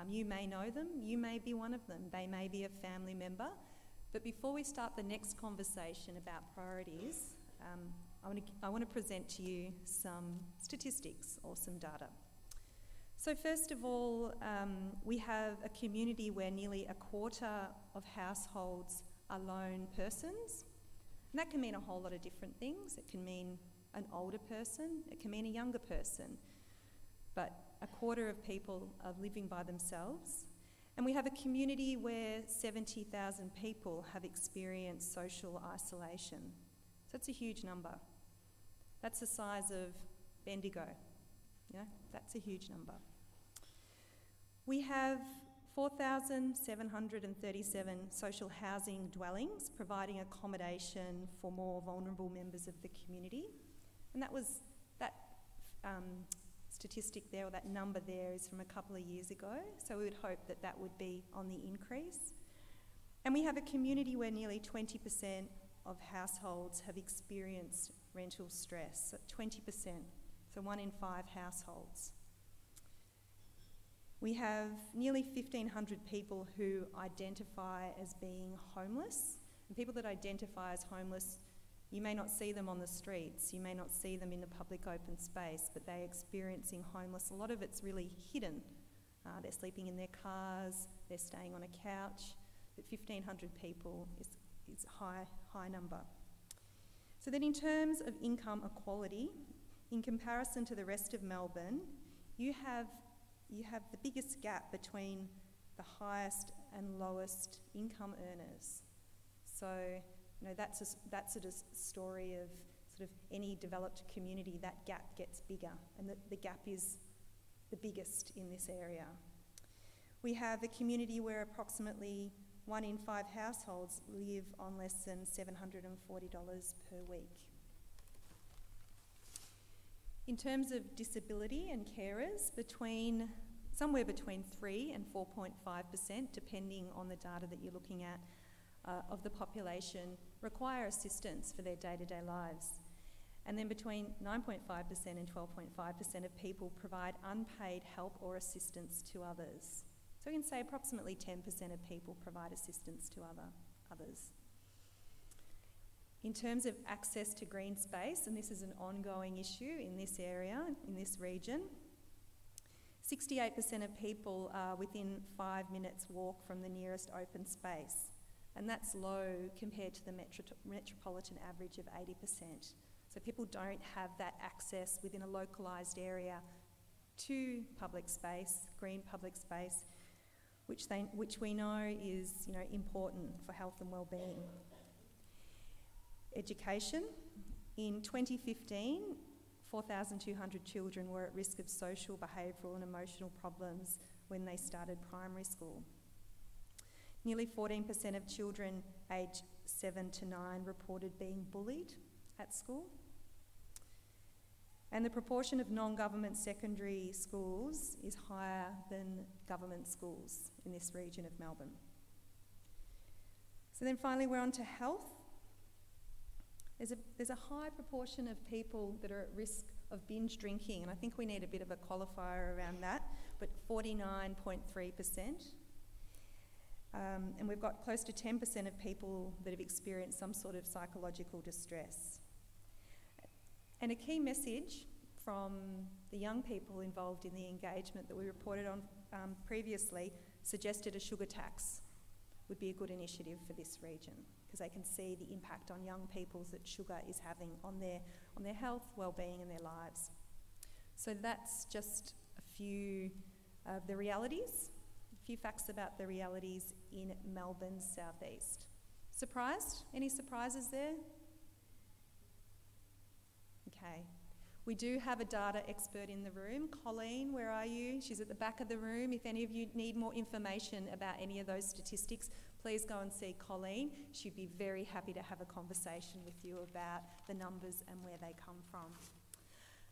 You may know them, you may be one of them, they may be a family member. But before we start the next conversation about priorities, I want to present to you some statistics or some data. So first of all, we have a community where nearly a quarter of households are lone persons. And that can mean a whole lot of different things. It can mean an older person, it can mean a younger person. But a quarter of people are living by themselves. And we have a community where 70,000 people have experienced social isolation. So that's a huge number. That's the size of Bendigo. That's a huge number. We have 4,737 social housing dwellings providing accommodation for more vulnerable members of the community. And that statistic there, or that number there, is from a couple of years ago, so we would hope that that would be on the increase. And we have a community where nearly 20% of households have experienced rental stress, 20%, so 1 in 5 households. We have nearly 1,500 people who identify as being homeless, and people that identify as homeless, you may not see them on the streets, you may not see them in the public open space, but they're experiencing homeless. A lot of it's really hidden. They're sleeping in their cars, they're staying on a couch, but 1,500 people is a high number. So then in terms of income equality, in comparison to the rest of Melbourne, you have the biggest gap between the highest and lowest income earners. So that's a story of sort of any developed community. That gap gets bigger, and the gap is the biggest in this area. We have a community where approximately 1 in 5 households live on less than $740 per week. In terms of disability and carers, somewhere between 3 and 4.5%, depending on the data that you're looking at, of the population require assistance for their day-to-day lives. And then between 9.5% and 12.5% of people provide unpaid help or assistance to others. So we can say approximately 10% of people provide assistance to others. In terms of access to green space, and this is an ongoing issue in this area, in this region, 68% of people are within 5 minutes walk from the nearest open space, and that's low compared to the metropolitan average of 80%. So people don't have that access within a localised area to public space, green public space, which we know is, important for health and well-being. Education. In 2015, 4,200 children were at risk of social, behavioural and emotional problems when they started primary school. Nearly 14% of children aged 7 to 9 reported being bullied at school. And the proportion of non-government secondary schools is higher than government schools in this region of Melbourne. So then finally we're on to health. There's a high proportion of people that are at risk of binge drinking, and I think we need a bit of a qualifier around that, but 49.3%. And we've got close to 10% of people that have experienced some sort of psychological distress. And a key message from the young people involved in the engagement that we reported on previously suggested a sugar tax would be a good initiative for this region, because they can see the impact on young people that sugar is having on their health, well-being and their lives. So that's just a few of the realities, a few facts about the realities in Melbourne's southeast. Surprised? Any surprises there? Okay. We do have a data expert in the room. Colleen, where are you? She's at the back of the room. If any of you need more information about any of those statistics, please go and see Colleen. She'd be very happy to have a conversation with you about the numbers and where they come from.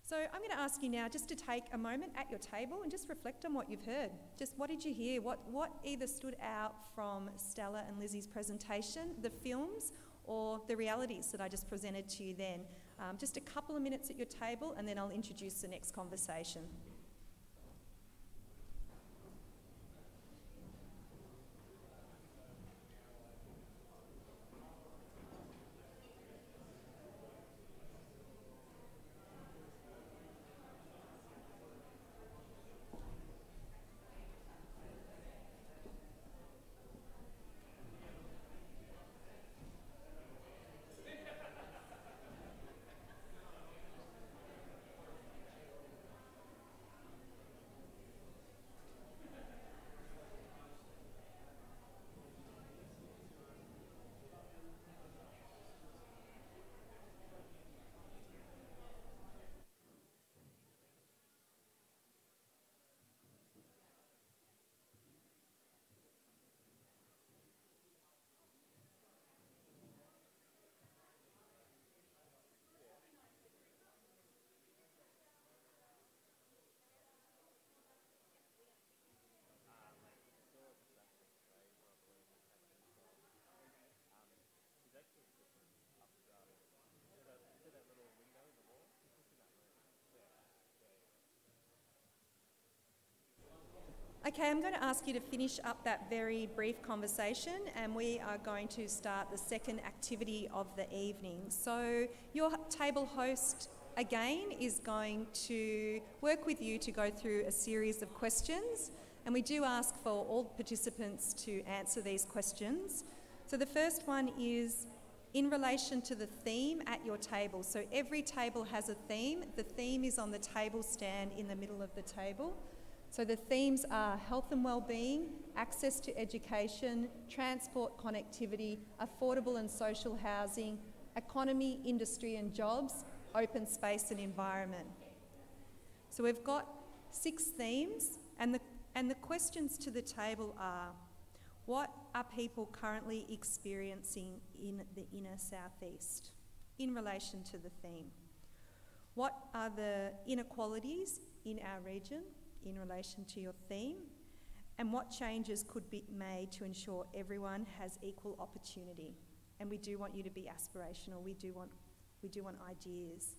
So I'm going to ask you now just to take a moment at your table and just reflect on what you've heard. Just what did you hear? What either stood out from Stella and Lizzie's presentation, the films, or the realities that I just presented to you then? Just a couple of minutes at your table and then I'll introduce the next conversation. Okay, I'm going to ask you to finish up that very brief conversation and we are going to start the second activity of the evening. So your table host again is going to work with you to go through a series of questions, and we do ask for all participants to answer these questions. So the first one is in relation to the theme at your table. So every table has a theme. The theme is on the table stand in the middle of the table. So the themes are health and well-being, access to education, transport connectivity, affordable and social housing, economy, industry and jobs, open space and environment. So we've got 6 themes, and the questions to the table are: what are people currently experiencing in the inner southeast in relation to the theme? What are the inequalities in our region in relation to your theme, and what changes could be made to ensure everyone has equal opportunity? And we do want you to be aspirational. We do want ideas.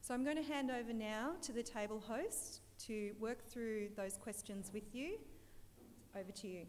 So I'm going to hand over now to the table host to work through those questions with you. Over to you.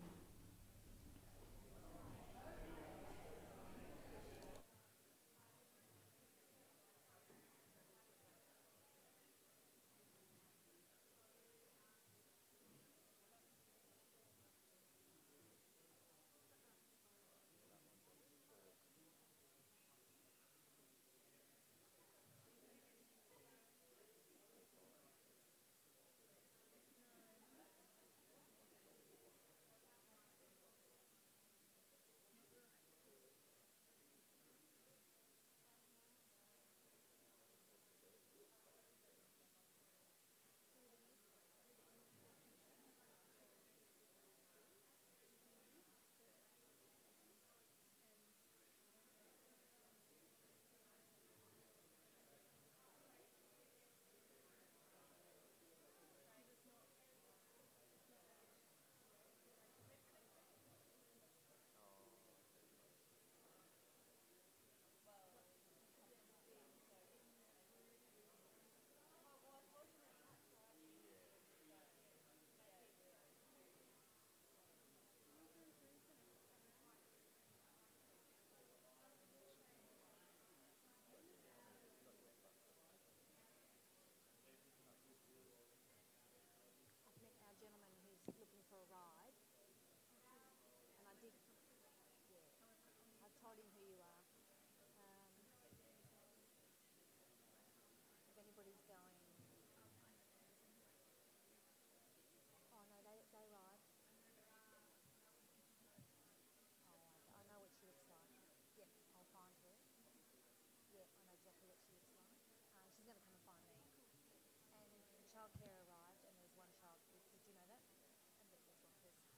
I've met our gentleman who's looking for a ride, and I did, yeah, I've told him who you are. If anybody's going, oh no, they ride. Oh, I know what she looks like. Yep, I'll find her. Yeah, I know exactly what she looks like. She's going to come and find me. And childcare arrived, and there's one child. Did you know that? And there's one person.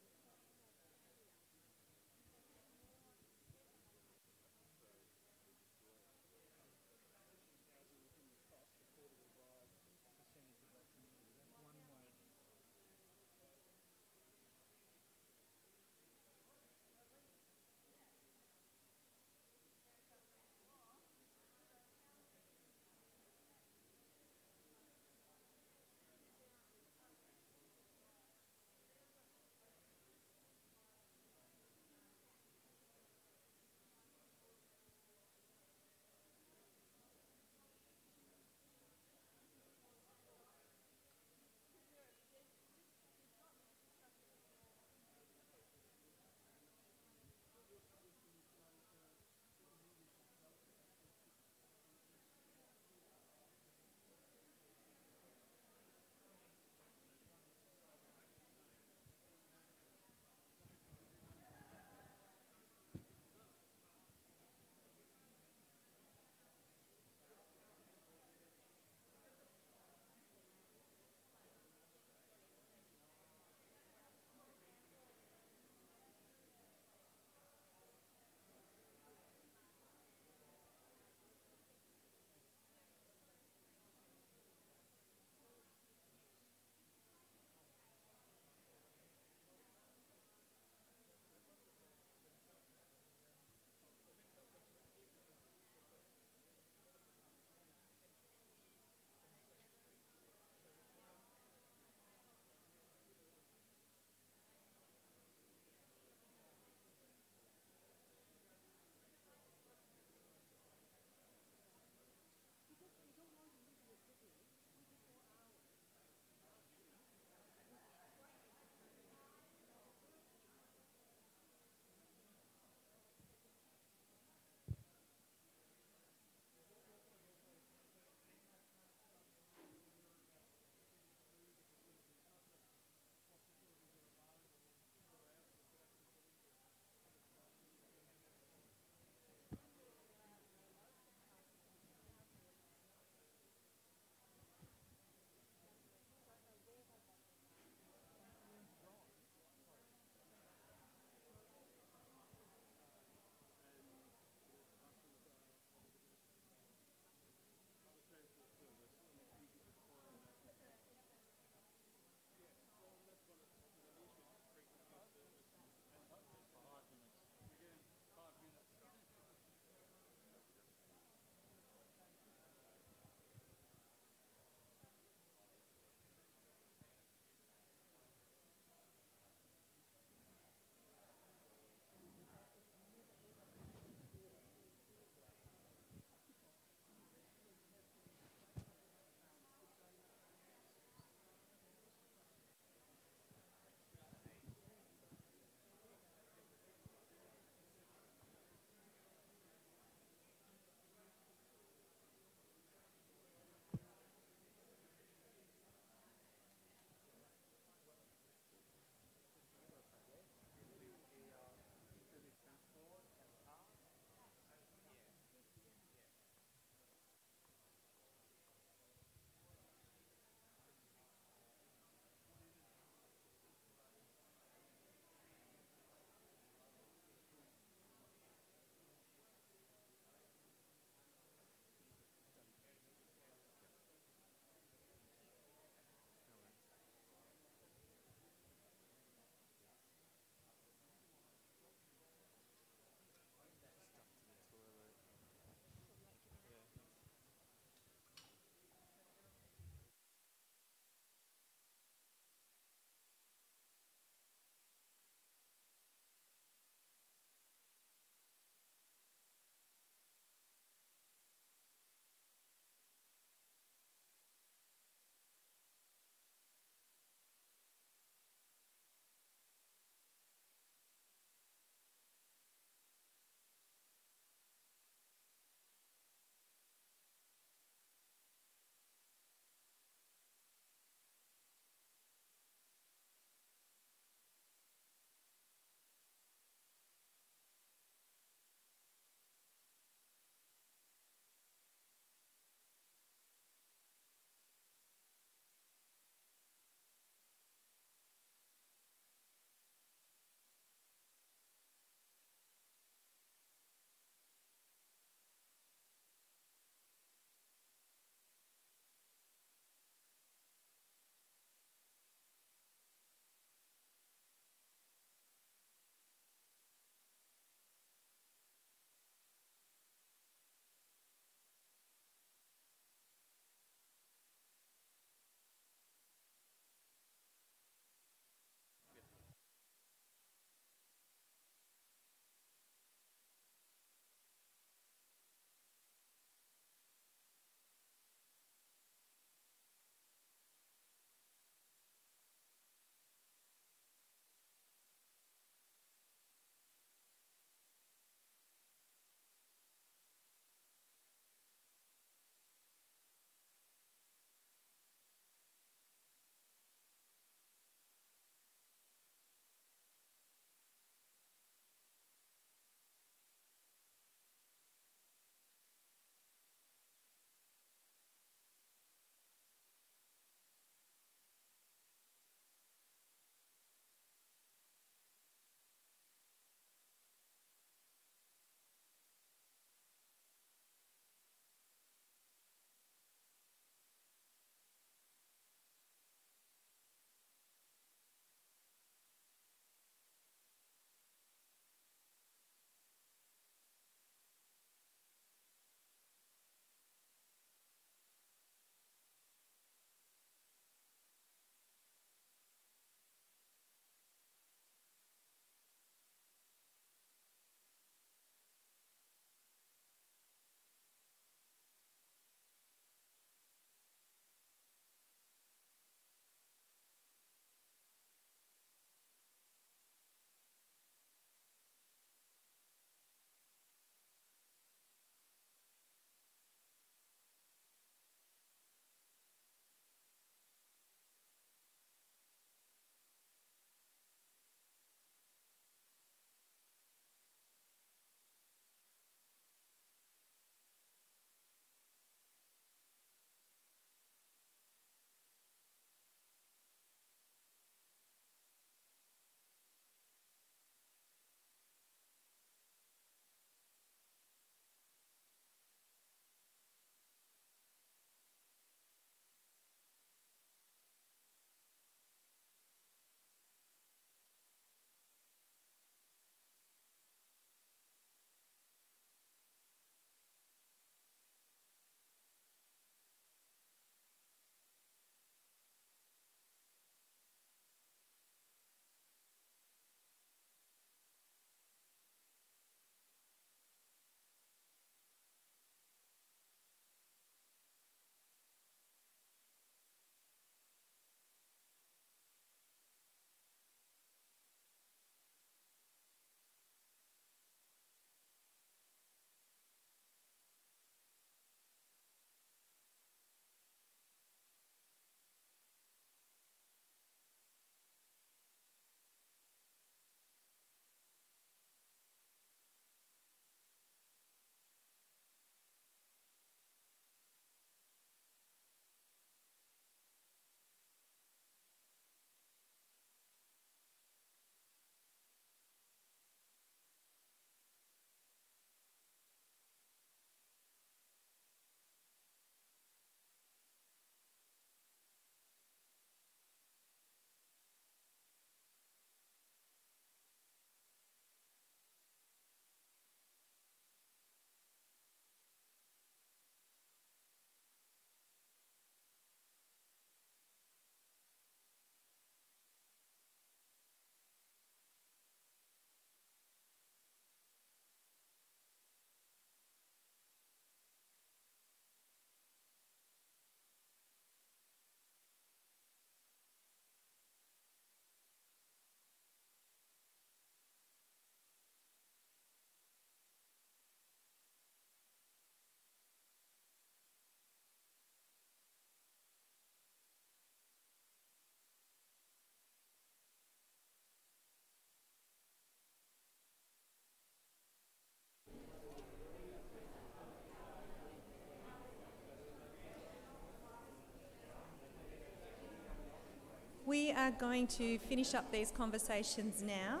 are going to finish up these conversations now,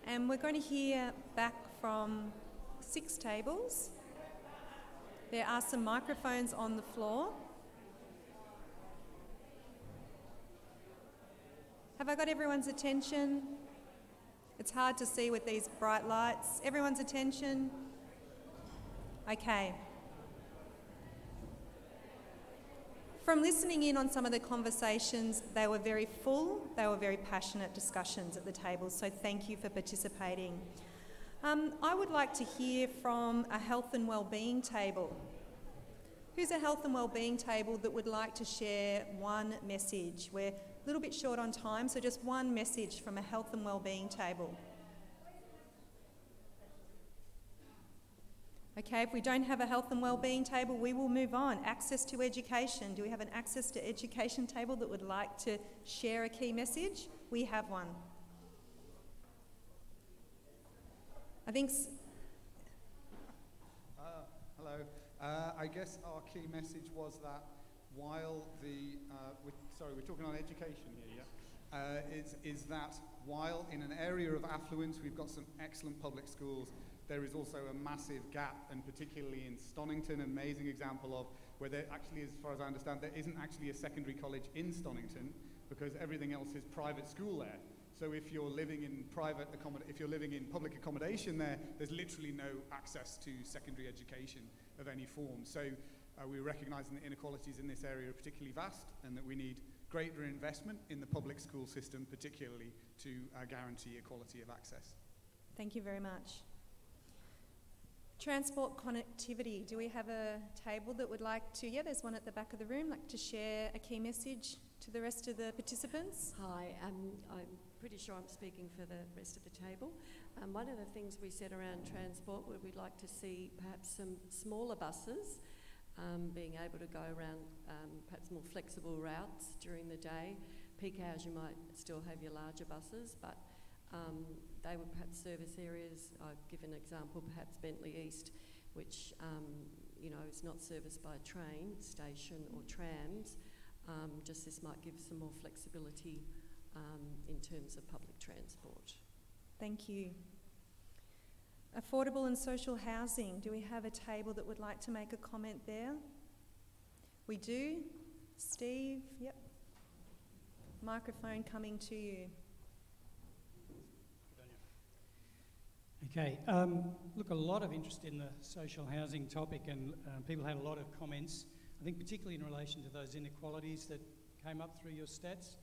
and we're going to hear back from 6 tables. There are some microphones on the floor. Have I got everyone's attention? It's hard to see with these bright lights. Everyone's attention? Okay. From listening in on some of the conversations, they were very full, they were very passionate discussions at the table, so thank you for participating. I would like to hear from a health and wellbeing table. Who's a health and wellbeing table that would like to share one message? We're a little bit short on time, so just one message from a health and wellbeing table. Okay, if we don't have a health and wellbeing table, we will move on. Access to education. Do we have an access to education table that would like to share a key message? We have one. I think... Hello. I guess our key message was that while the... we're talking on education here, yeah? Is that while in an area of affluence we've got some excellent public schools, there is also a massive gap, and particularly in Stonington, an amazing example of where there actually, as far as I understand, there isn't actually a secondary college in Stonington because everything else is private school there. So if you're living in public accommodation there's literally no access to secondary education of any form. So we're recognising that inequalities in this area are particularly vast and that we need greater investment in the public school system, particularly to guarantee equality of access. Thank you very much. Transport connectivity. Do we have a table that would like to, there's one at the back of the room, like to share a key message to the rest of the participants? Hi, I'm pretty sure I'm speaking for the rest of the table. One of the things we said around transport would we'd like to see perhaps some smaller buses being able to go around perhaps more flexible routes during the day. Peak hours you might still have your larger buses, but they would perhaps service areas. I'll give an example, perhaps Bentley East, which is not serviced by a train station or trams. Just this might give some more flexibility in terms of public transport. Thank you. Affordable and social housing. Do we have a table that would like to make a comment there? We do. Steve, yep. Microphone coming to you. Okay, look, a lot of interest in the social housing topic, and people had a lot of comments, I think particularly in relation to those inequalities that came up through your stats.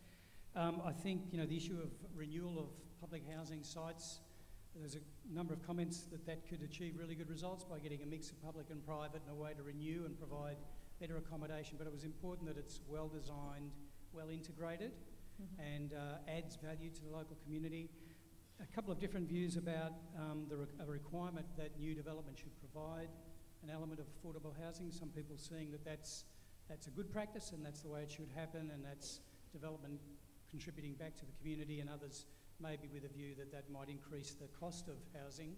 I think, the issue of renewal of public housing sites, there's a number of comments that could achieve really good results by getting a mix of public and private and a way to renew and provide better accommodation, but it was important that it's well designed, well integrated, and adds value to the local community. A couple of different views about a requirement that new development should provide an element of affordable housing. Some people seeing that that's a good practice and that's the way it should happen, and that's development contributing back to the community, and others maybe with a view that might increase the cost of housing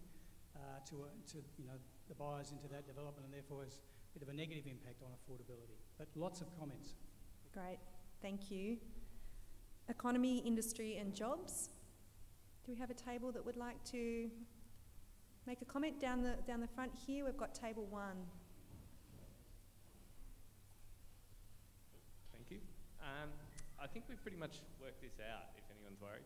to the buyers into that development, and therefore has a bit of a negative impact on affordability. But lots of comments. Great, thank you. Economy, industry and jobs. Do we have a table that would like to make a comment down the front here? We've got table 1. Thank you. I think we've pretty much worked this out, if anyone's worried.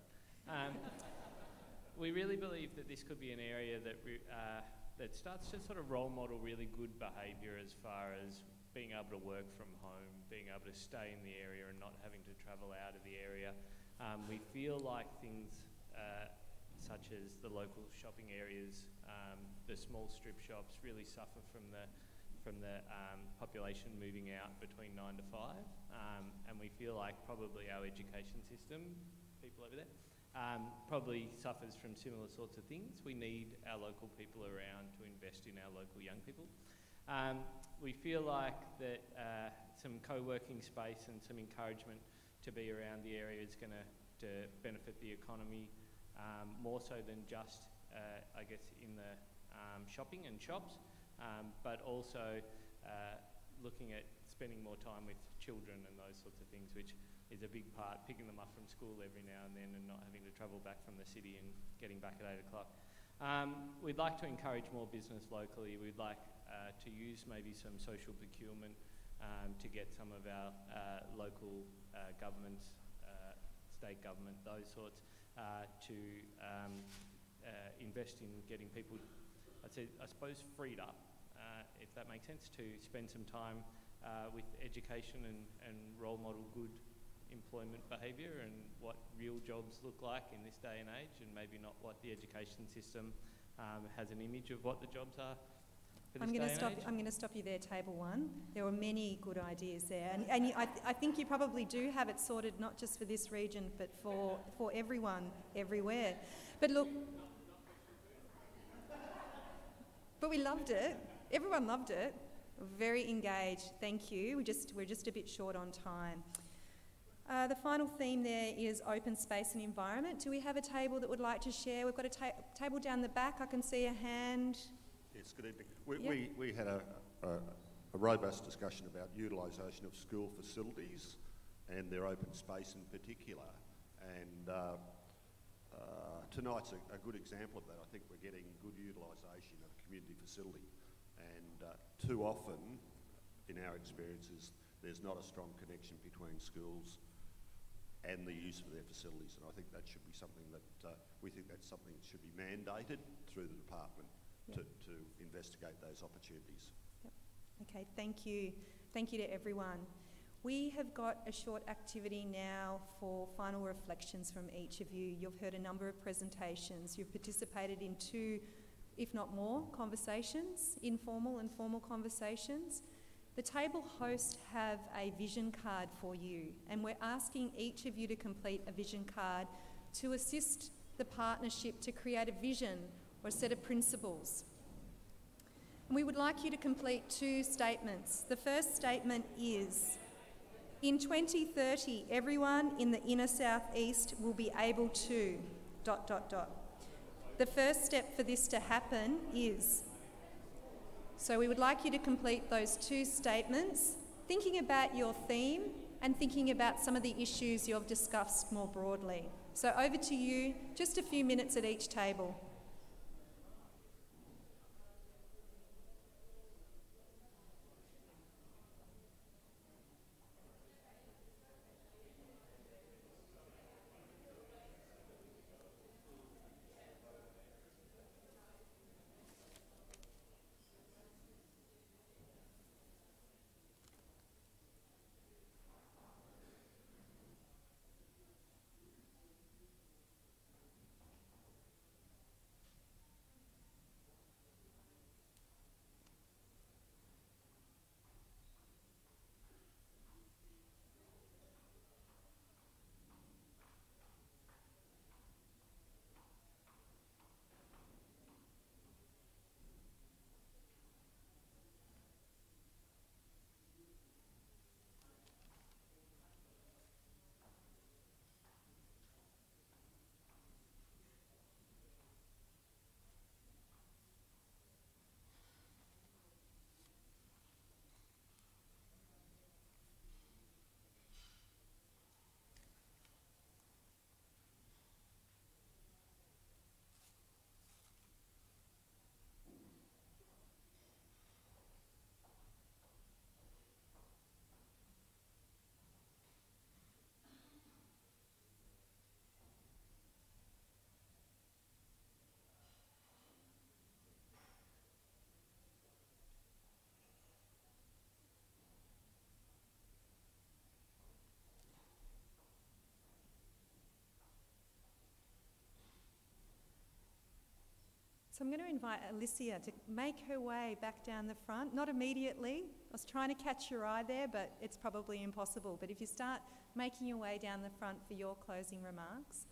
We really believe that this could be an area that starts to sort of role model really good behaviour as far as being able to work from home, being able to stay in the area and not having to travel out of the area. We feel like things such as the local shopping areas, the small strip shops really suffer from the population moving out between 9 to 5, and we feel like probably our education system, people over there, probably suffers from similar sorts of things. We need our local people around to invest in our local young people. We feel like that some co-working space and some encouragement to be around the area is going to benefit the economy more so than just, I guess, in the shopping and shops, but also looking at spending more time with children and those sorts of things, which is a big part, picking them up from school every now and then and not having to travel back from the city and getting back at 8 o'clock. We'd like to encourage more business locally. We'd like to use maybe some social procurement to get some of our local governments, state government, those sorts, to invest in getting people, I suppose, freed up, if that makes sense, to spend some time with education and role model good employment behaviour and what real jobs look like in this day and age, and maybe not what the education system has an image of what the jobs are for this day and age. I'm going to stop you there, table one. There were many good ideas there, and I think you probably do have it sorted not just for this region, but for everyone, everywhere. But look, but we loved it. Everyone loved it. Very engaged. Thank you. We're just a bit short on time. The final theme there is open space and environment. Do we have a table that would like to share? We've got a table down the back. I can see a hand. Yes, good evening. We had a robust discussion about utilisation of school facilities and their open space in particular. And tonight's a good example of that. I think we're getting good utilisation of community facility. And too often, in our experiences, there's not a strong connection between schools and the use of their facilities, and I think that should be something that we think that's something that should be mandated through the department to investigate those opportunities. Yep. Okay, thank you. Thank you to everyone. We have got a short activity now for final reflections from each of you. You've heard a number of presentations. You've participated in 2, if not more, conversations, informal and formal conversations. The table hosts have a vision card for you, and we're asking each of you to complete a vision card to assist the partnership to create a vision or a set of principles. And we would like you to complete 2 statements. The first statement is, in 2030, everyone in the inner southeast will be able to... ... The first step for this to happen is... So we would like you to complete those 2 statements, thinking about your theme and thinking about some of the issues you've discussed more broadly. So over to you, just a few minutes at each table. So I'm going to invite Alicia to make her way back down the front, not immediately. I was trying to catch your eye there, but it's probably impossible. But if you start making your way down the front for your closing remarks.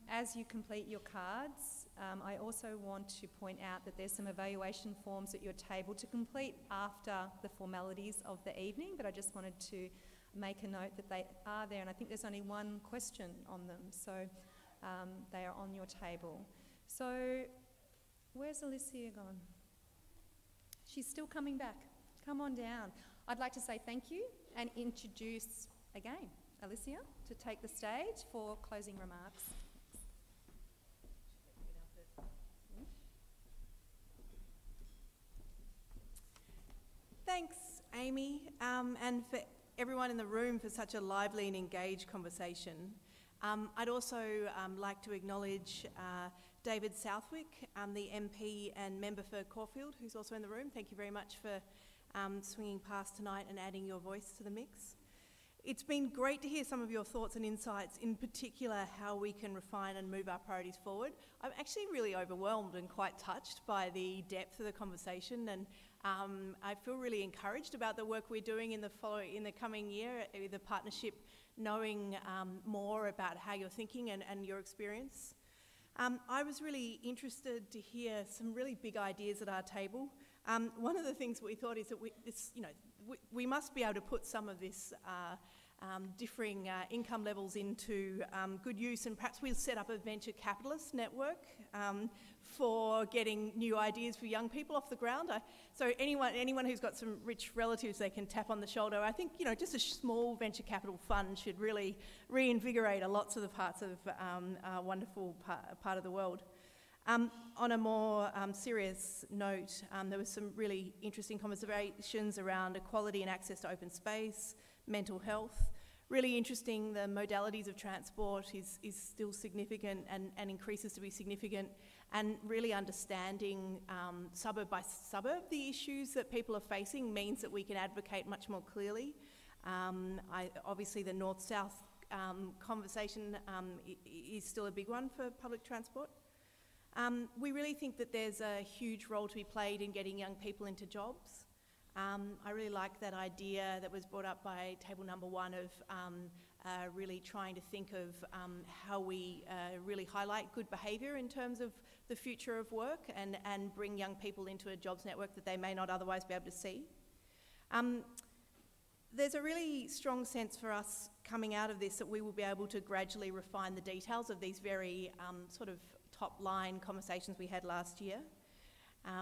As you complete your cards, I also want to point out that there's some evaluation forms at your table to complete after the formalities of the evening, but I just wanted to make a note that they are there, and I think there's only 1 question on them, so they are on your table. So, where's Alicia gone? She's still coming back. Come on down. I'd like to say thank you and introduce again Alicia to take the stage for closing remarks. Thanks, Amy, and for everyone in the room for such a lively and engaged conversation. I'd also like to acknowledge David Southwick, the MP and member for Caulfield, who's also in the room. Thank you very much for swinging past tonight and adding your voice to the mix. It's been great to hear some of your thoughts and insights, in particular how we can refine and move our priorities forward. I'm actually really overwhelmed and quite touched by the depth of the conversation, and I feel really encouraged about the work we're doing in the coming year, the partnership, knowing more about how you're thinking and your experience. I was really interested to hear some really big ideas at our table. One of the things we thought is that we must be able to put some of this differing income levels into good use, and perhaps we'll set up a venture capitalist network for getting new ideas for young people off the ground. So anyone who's got some rich relatives they can tap on the shoulder. I think just a small venture capital fund should really reinvigorate lots of the parts of our wonderful part of the world. On a more serious note, there was some really interesting conversations around equality and access to open space, mental health. Really interesting, the modalities of transport is still significant and increases to be significant, and really understanding suburb by suburb the issues that people are facing means that we can advocate much more clearly. Obviously the north-south conversation is still a big one for public transport. We really think that there's a huge role to be played in getting young people into jobs. I really like that idea that was brought up by table number one of really trying to think of how we really highlight good behaviour in terms of the future of work and bring young people into a jobs network that they may not otherwise be able to see. There's a really strong sense for us coming out of this that we will be able to gradually refine the details of these very sort of top-line conversations we had last year.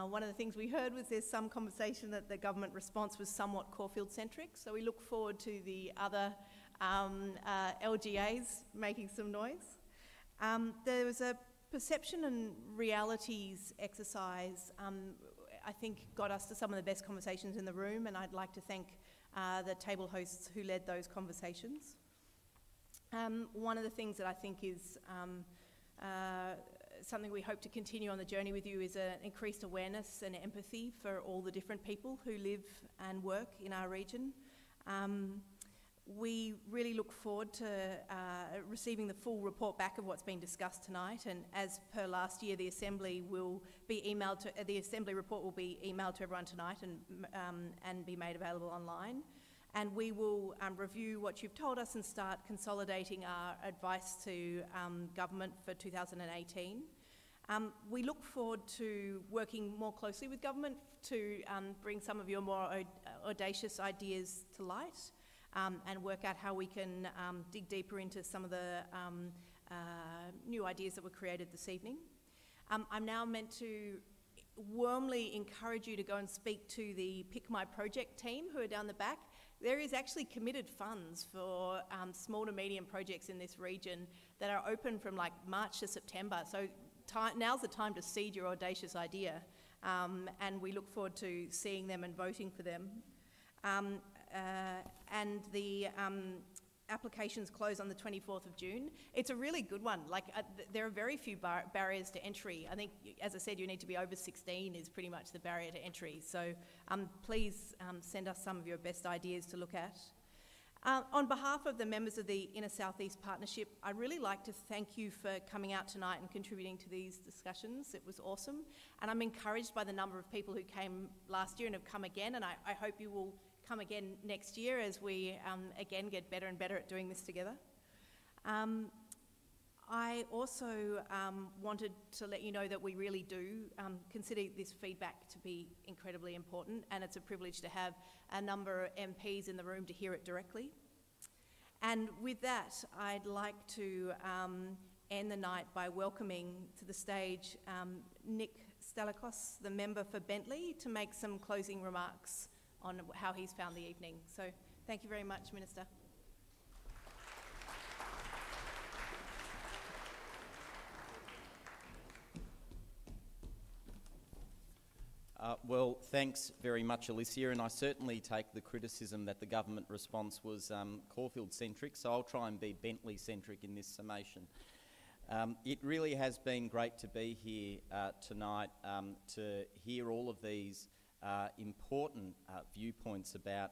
One of the things we heard was there's some conversation that the government response was somewhat Caulfield-centric, so we look forward to the other LGAs making some noise. There was a perception and realities exercise, I think got us to some of the best conversations in the room, and I'd like to thank the table hosts who led those conversations. One of the things that I think is something we hope to continue on the journey with you is an increased awareness and empathy for all the different people who live and work in our region. We really look forward to receiving the full report back of what's been discussed tonight, and as per last year, the Assembly will be emailed to, the Assembly report will be emailed to everyone tonight and be made available online. And we will review what you've told us and start consolidating our advice to government for 2018. We look forward to working more closely with government to bring some of your more audacious ideas to light and work out how we can dig deeper into some of the new ideas that were created this evening. I'm now meant to warmly encourage you to go and speak to the Pick My Project team who are down the back. There is actually committed funds for small to medium projects in this region that are open from like March to September. So now's the time to seed your audacious idea, and we look forward to seeing them and voting for them. And the applications close on the 24th of June. It's a really good one. Like there are very few barriers to entry. I think, as I said, you need to be over 16 is pretty much the barrier to entry. So please send us some of your best ideas to look at. On behalf of the members of the Inner South East Partnership, I'd really like to thank you for coming out tonight and contributing to these discussions. It was awesome. And I'm encouraged by the number of people who came last year and have come again, and I hope you will come again next year as we again get better and better at doing this together. I also wanted to let you know that we really do consider this feedback to be incredibly important, and it's a privilege to have a number of MPs in the room to hear it directly. And with that, I'd like to end the night by welcoming to the stage Nick Stalakos, the member for Bentley, to make some closing remarks on how he's found the evening. So thank you very much, Minister. Well, thanks very much, Alicia, and I certainly take the criticism that the government response was Caulfield-centric, so I'll try and be Bentley-centric in this summation. It really has been great to be here tonight to hear all of these important viewpoints about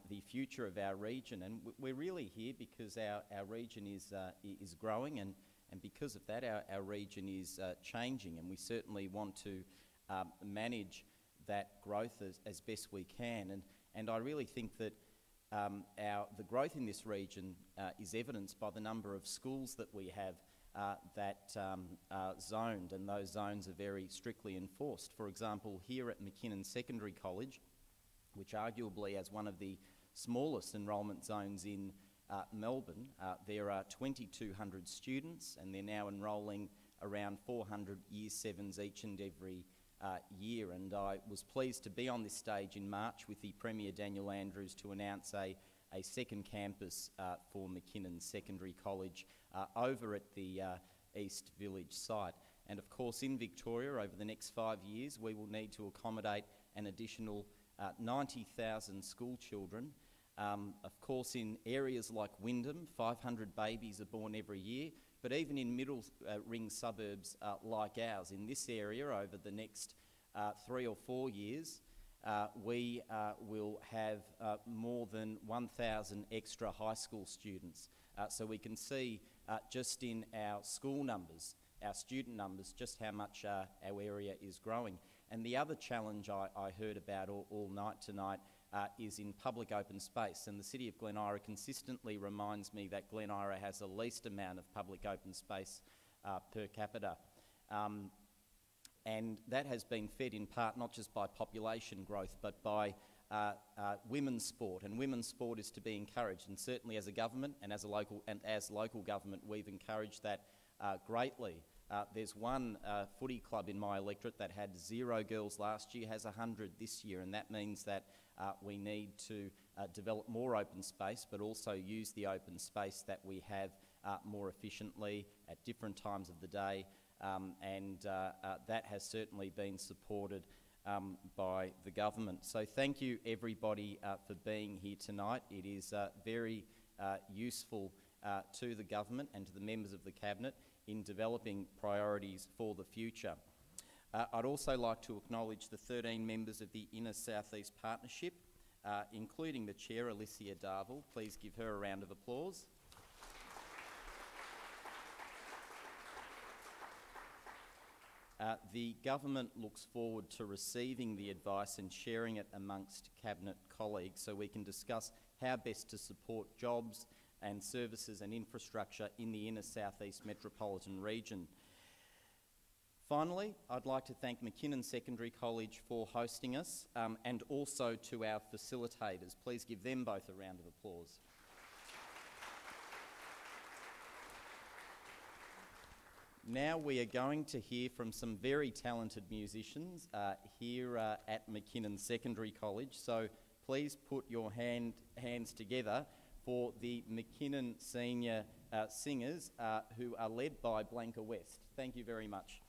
the future of our region, and we're really here because our region is growing, and because of that our region is changing, and we certainly want to manage that growth as best we can, and I really think that the growth in this region is evidenced by the number of schools that we have that are zoned, and those zones are very strictly enforced. For example, here at McKinnon Secondary College, which arguably has one of the smallest enrolment zones in Melbourne, there are 2,200 students, and they're now enrolling around 400 Year 7s each and every year, and I was pleased to be on this stage in March with the Premier Daniel Andrews to announce a second campus for McKinnon Secondary College over at the East Village site. And of course in Victoria over the next 5 years we will need to accommodate an additional 90,000 school children. Of course in areas like Wyndham, 500 babies are born every year, but even in middle ring suburbs like ours, in this area over the next 3 or 4 years, we will have more than 1,000 extra high school students. So we can see just in our school numbers, our student numbers, just how much our area is growing. And the other challenge I heard about all night tonight is in public open space, and the City of Glen Eira consistently reminds me that Glen Eira has the least amount of public open space per capita. And that has been fed in part not just by population growth but by women's sport, and women's sport is to be encouraged, and certainly as a government and as local government we've encouraged that greatly. There's one footy club in my electorate that had 0 girls last year, has 100 this year, and that means that we need to develop more open space but also use the open space that we have more efficiently at different times of the day, and that has certainly been supported by the government. So thank you everybody for being here tonight. It is very useful to the government and to the members of the Cabinet in developing priorities for the future. I'd also like to acknowledge the 13 members of the Inner South East Partnership, including the Chair, Alicia Darville. Please give her a round of applause. The government looks forward to receiving the advice and sharing it amongst Cabinet colleagues so we can discuss how best to support jobs and services and infrastructure in the inner southeast metropolitan region. Finally, I'd like to thank McKinnon Secondary College for hosting us, and also to our facilitators. Please give them both a round of applause. Now we are going to hear from some very talented musicians here at McKinnon Secondary College, so please put your hands together for the McKinnon Senior Singers who are led by Blanca West. Thank you very much.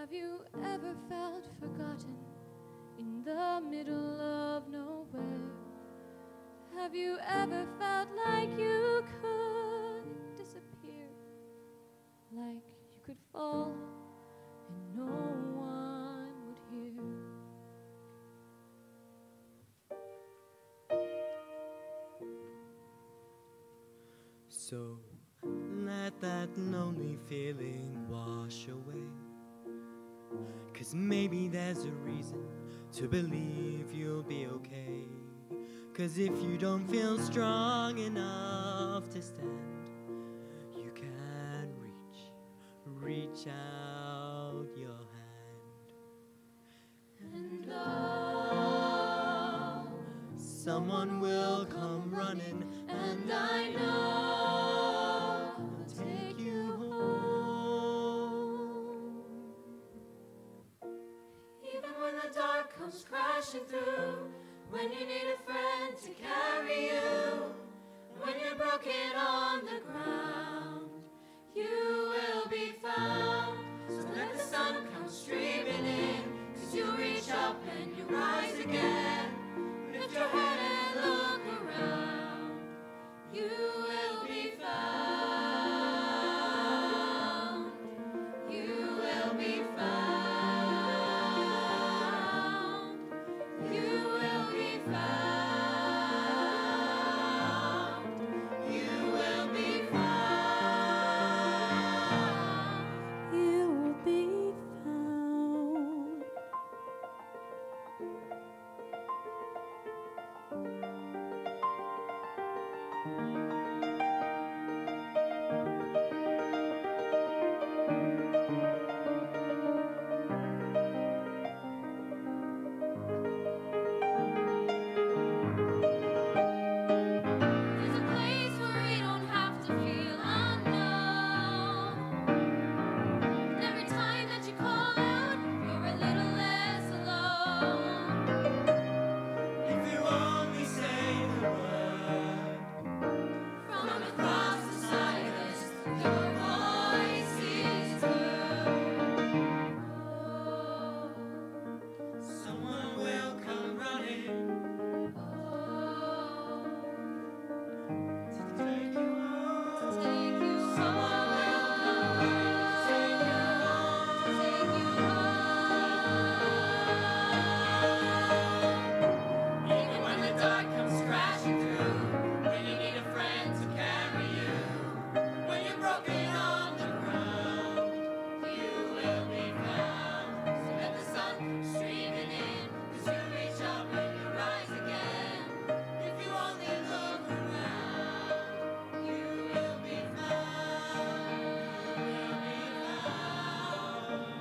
Have you ever felt forgotten in the middle of nowhere? Have you ever felt like you could disappear? Like you could fall and no one would hear? So let that lonely feeling wash away, 'cause maybe there's a reason to believe you'll be okay. 'Cause if you don't feel strong enough to stand, you can reach out your hand. And oh, someone will come running, and I know will take you home. Even when the dark comes crashing through, when you need a friend to carry you, when you're broken on the ground, you will be found. So let the sun come streaming in, 'cause you reach up and you rise again. Lift your head and look around, you will be found. You will be found. You will be found. You will be found. You will be found. There's a place where we don't have to feel unknown. And every time that you call out, you're a little less alone. If you only say the word, From across the silence, your voice is heard. someone will come running to take you home. Take you Someone will come running to take you home. take you home. Even when the dark comes crashing through, when you need a friend to carry you, when you're broken on the ground, you will be found. So let the sun come streaming in, 'cause you reach up and you rise again. If you only look around, you will be found.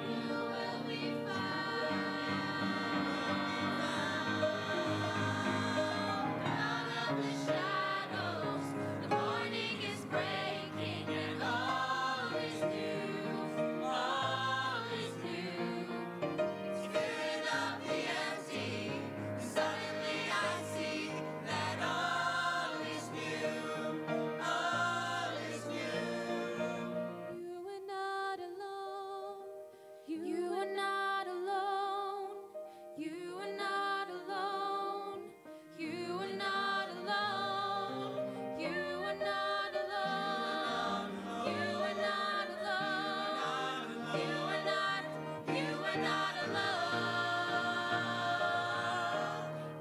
You will be found. Out of the shadows, the morning is breaking, and all is new. All is new. It's filling up the empty, and suddenly I see that all is new. All is new. You are not alone. You are not alone. You are not alone. You are not alone. You are not alone. You are not alone. You are not alone.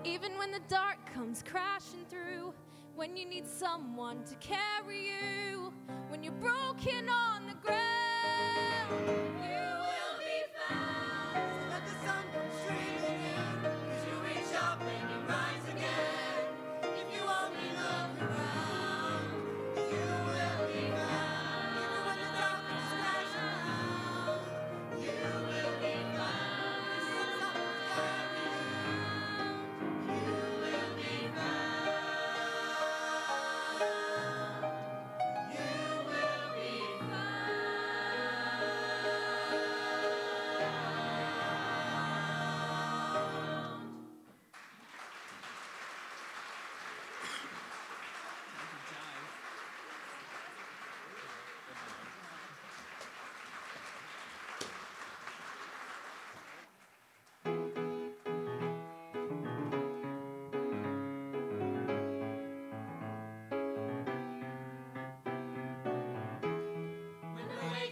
Even when the dark comes crashing through, when you need someone to carry you, when you're broken on the ground, you will be found. So let the sun come streaming in, 'cause you reach up and you rise again. If you only look around, you will be found. Even when the dark comes crashing down, you will be found. You will be found. You will be found.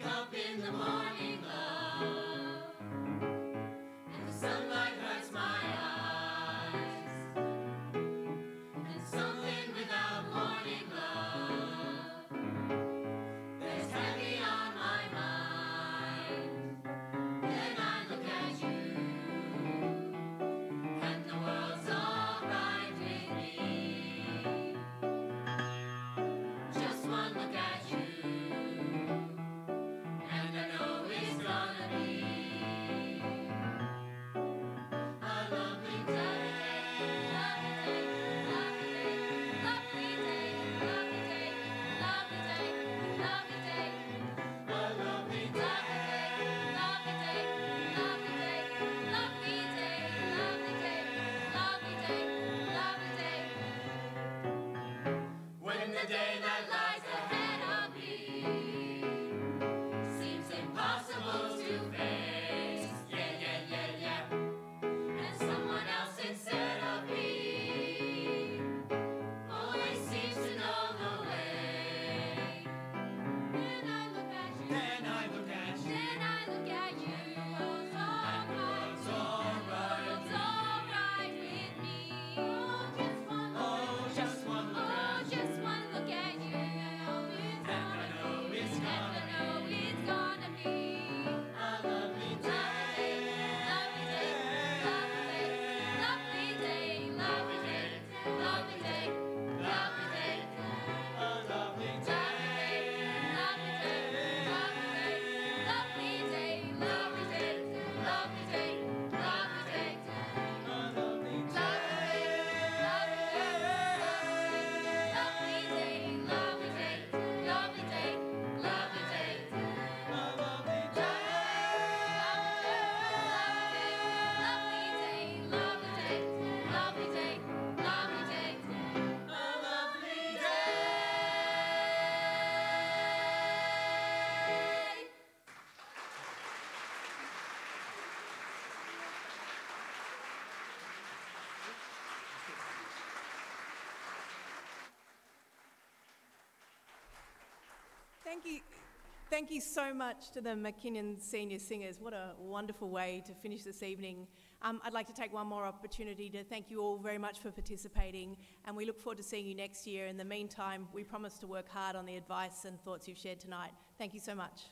wake up in the morning, love, and the sunlight hurts my eyes, and something without warning, love, bears heavy on my mind. Then I look at you, and the world's all right with me. Just one look at you, and I know it's gonna be a lovely day. Lovely day, lovely day, lovely day, lovely day, lovely day, lovely day. A lovely day, lovely day, lovely day, lovely day, lovely day, lovely day, lovely day. When the day that lies ahead of me seems impossible to face, yeah, yeah, yeah, yeah, and someone else instead of me always seems to know the way. Then I look at you, then I look at you, then I look at you, world's alright, world's alright with me. Oh, just one look at you, just one look at you, and I know it's gonna be a lovely day, lovely day, lovely day, lovely day, lovely day, lovely day, a lovely day, lovely day, lovely day, lovely day, lovely day, lovely day, a lovely day, lovely day, lovely day, lovely day, lovely day, lovely day, lovely day, Thank you so much to the McKinnon Senior Singers. What a wonderful way to finish this evening. I'd like to take one more opportunity to thank you all very much for participating, and we look forward to seeing you next year. In the meantime, we promise to work hard on the advice and thoughts you've shared tonight. Thank you so much.